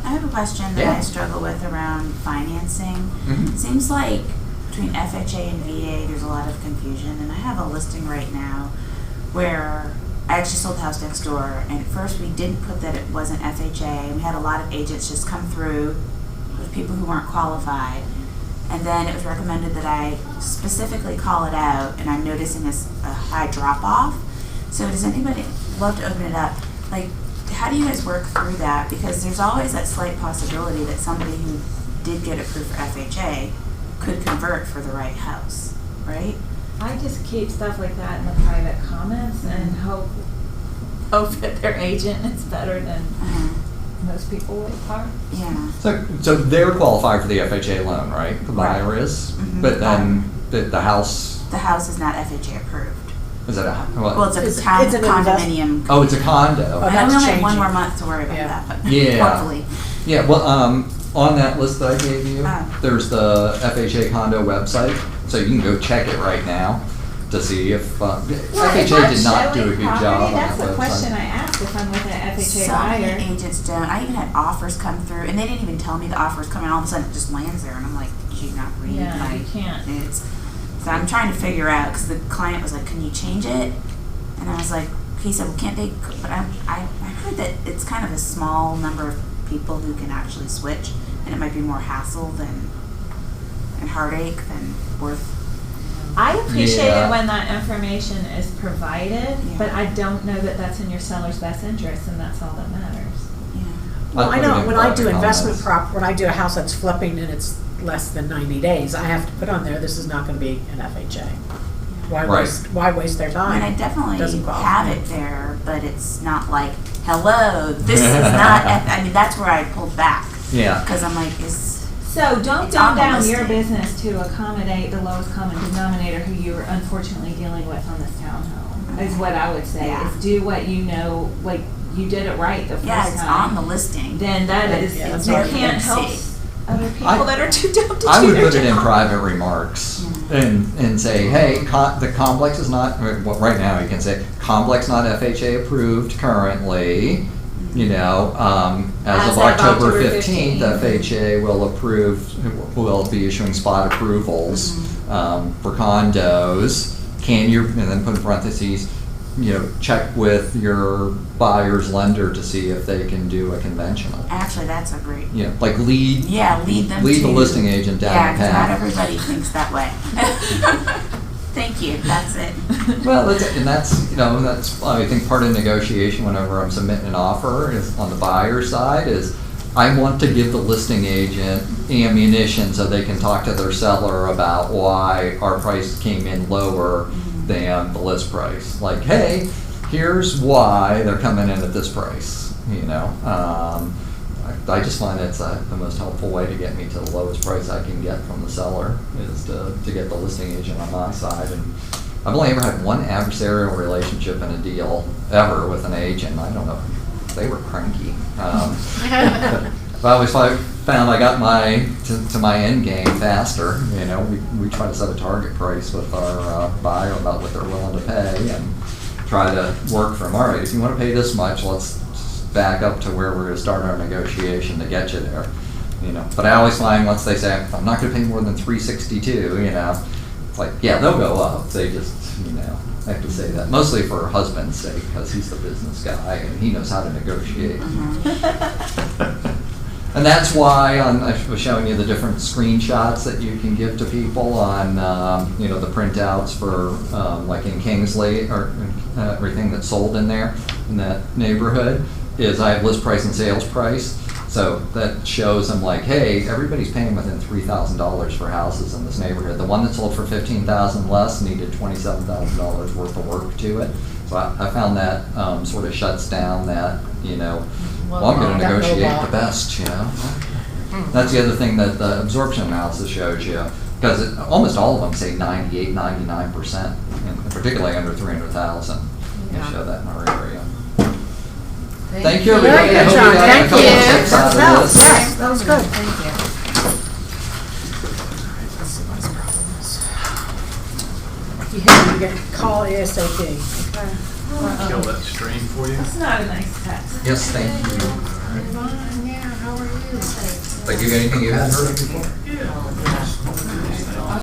I have a question that I struggle with around financing. Mm-hmm. It seems like between FHA and VA, there's a lot of confusion, and I have a listing right now where I actually sold the house next door, and at first we didn't put that it wasn't FHA, and we had a lot of agents just come through with people who weren't qualified, and then it was recommended that I specifically call it out, and I'm noticing a high drop-off. So does anybody love to open it up? Like, how do you guys work through that? Because there's always that slight possibility that somebody who did get approved for FHA could convert for the right house, right? I just keep stuff like that in the private comments and hope that their agent is better than most people are. Yeah. So they're qualified for the FHA loan, right? The buyer is, but then the house. The house is not FHA approved. Is it Well, it's a It's an condominium. Oh, it's a condo. I that's only have one changing. more month to worry about that, but Yeah. hopefully. Yeah, well, on that list that I gave you, there's the FHA condo website, so you can go check it right now to see if FHA did not do a good job on That's that the question website. I asked if I'm with an FHA So buyer. many agents don't. I even had offers come through, and they didn't even tell me the offers coming. All of a sudden, it just lands there, and I'm like, "Did you not read Yeah, my you can't. notes?" So I'm trying to figure out because the client was like, "Can you change it?" And I was like, he said, "Well, can't they?" But I heard that it's kind of a small number of people who can actually switch, and it might be more hassle than. and heartache than worth. I appreciate Yeah. it when that information is provided, but I don't know that that's in your seller's best interest, and that's all that matters. Yeah. Well, I'd I put it know, in when I do private investment comments. when I do a house that's flipping and it's less than 90 days, I have to put on there, this is not gonna be an FHA. Why Right. why waste their I time? mean, I definitely Doesn't bother have me. it there, but it's not like, hello, this is not, I mean, that's where I pulled back. Yeah. Because I'm like, So don't It's on dumb the down your listing. business to accommodate the lowest common denominator who you are unfortunately dealing with on this townhome, is what I would say. Yeah. Is do what you know, like you did it right the first yeah, it's on time. the listing. Then that is, Yeah, that's you hard for can't them to help see. other people I- that are too dumb to I do would their put it in job. private remarks and say, hey, the complex is not, well, right now you can say, complex not FHA approved currently. You know, as of October 15th, FHA will be issuing spot approvals for condos. Can you, and then put in parentheses, you know, check with your buyer's lender to see if they can do a conventional. Actually, that's a great. You know, like lead them the to. listing agent down Yeah, the because not path. everybody thinks that way. Thank you, that's it. Well, that's, I think part of negotiation whenever I'm submitting an offer is on the buyer side is I want to give the listing agent ammunition so they can talk to their seller about why our price came in lower than the list price. Like, hey, here's why they're coming in at this price, you know. I just find it's the most helpful way to get me to the lowest price I can get from the seller is to get the listing agent on my side. And I've only ever had one adversarial relationship in a deal ever with an agent. I don't know, they were cranky. But I always found I got to my end game faster. You know, we try to set a target price with our buyer about what they're willing to pay and try to work from, all right, if you want to pay this much, let's back up to where we're going to start our negotiation to get you there. You know, but I always find once they say, I'm not going to pay more than $362, you know, it's like, yeah, they'll go up. They just, you know, I have to say that. Mostly for her husband's sake, because he's the business guy and he knows how to negotiate. And that's why I was showing you the different screenshots that you can give to people on, you know, the printouts for, like in Kingsley, or everything that's sold in there, in that neighborhood, is I have list price and sales price. So that shows them like, hey, everybody's paying within $3,000 for houses in this neighborhood. The one that sold for $15,000 less needed $27,000 worth of work to it. So I found that sort of shuts down that, you know, well, I'm going to negotiate the best, you know. That's the other thing that the absorption analysis shows you, because almost all of them say 98, 99%, and particularly under 300,000. They show that in our area. Thank you, everybody. Very I good hope job. you got a Thank couple you. of tips out of this. Yes, that was good. Thank you. If you hit, you get call ASAP. Kill that stream for you. That's not a nice text. Yes, thank you. Like you got anything you hadn't heard of before? Yeah.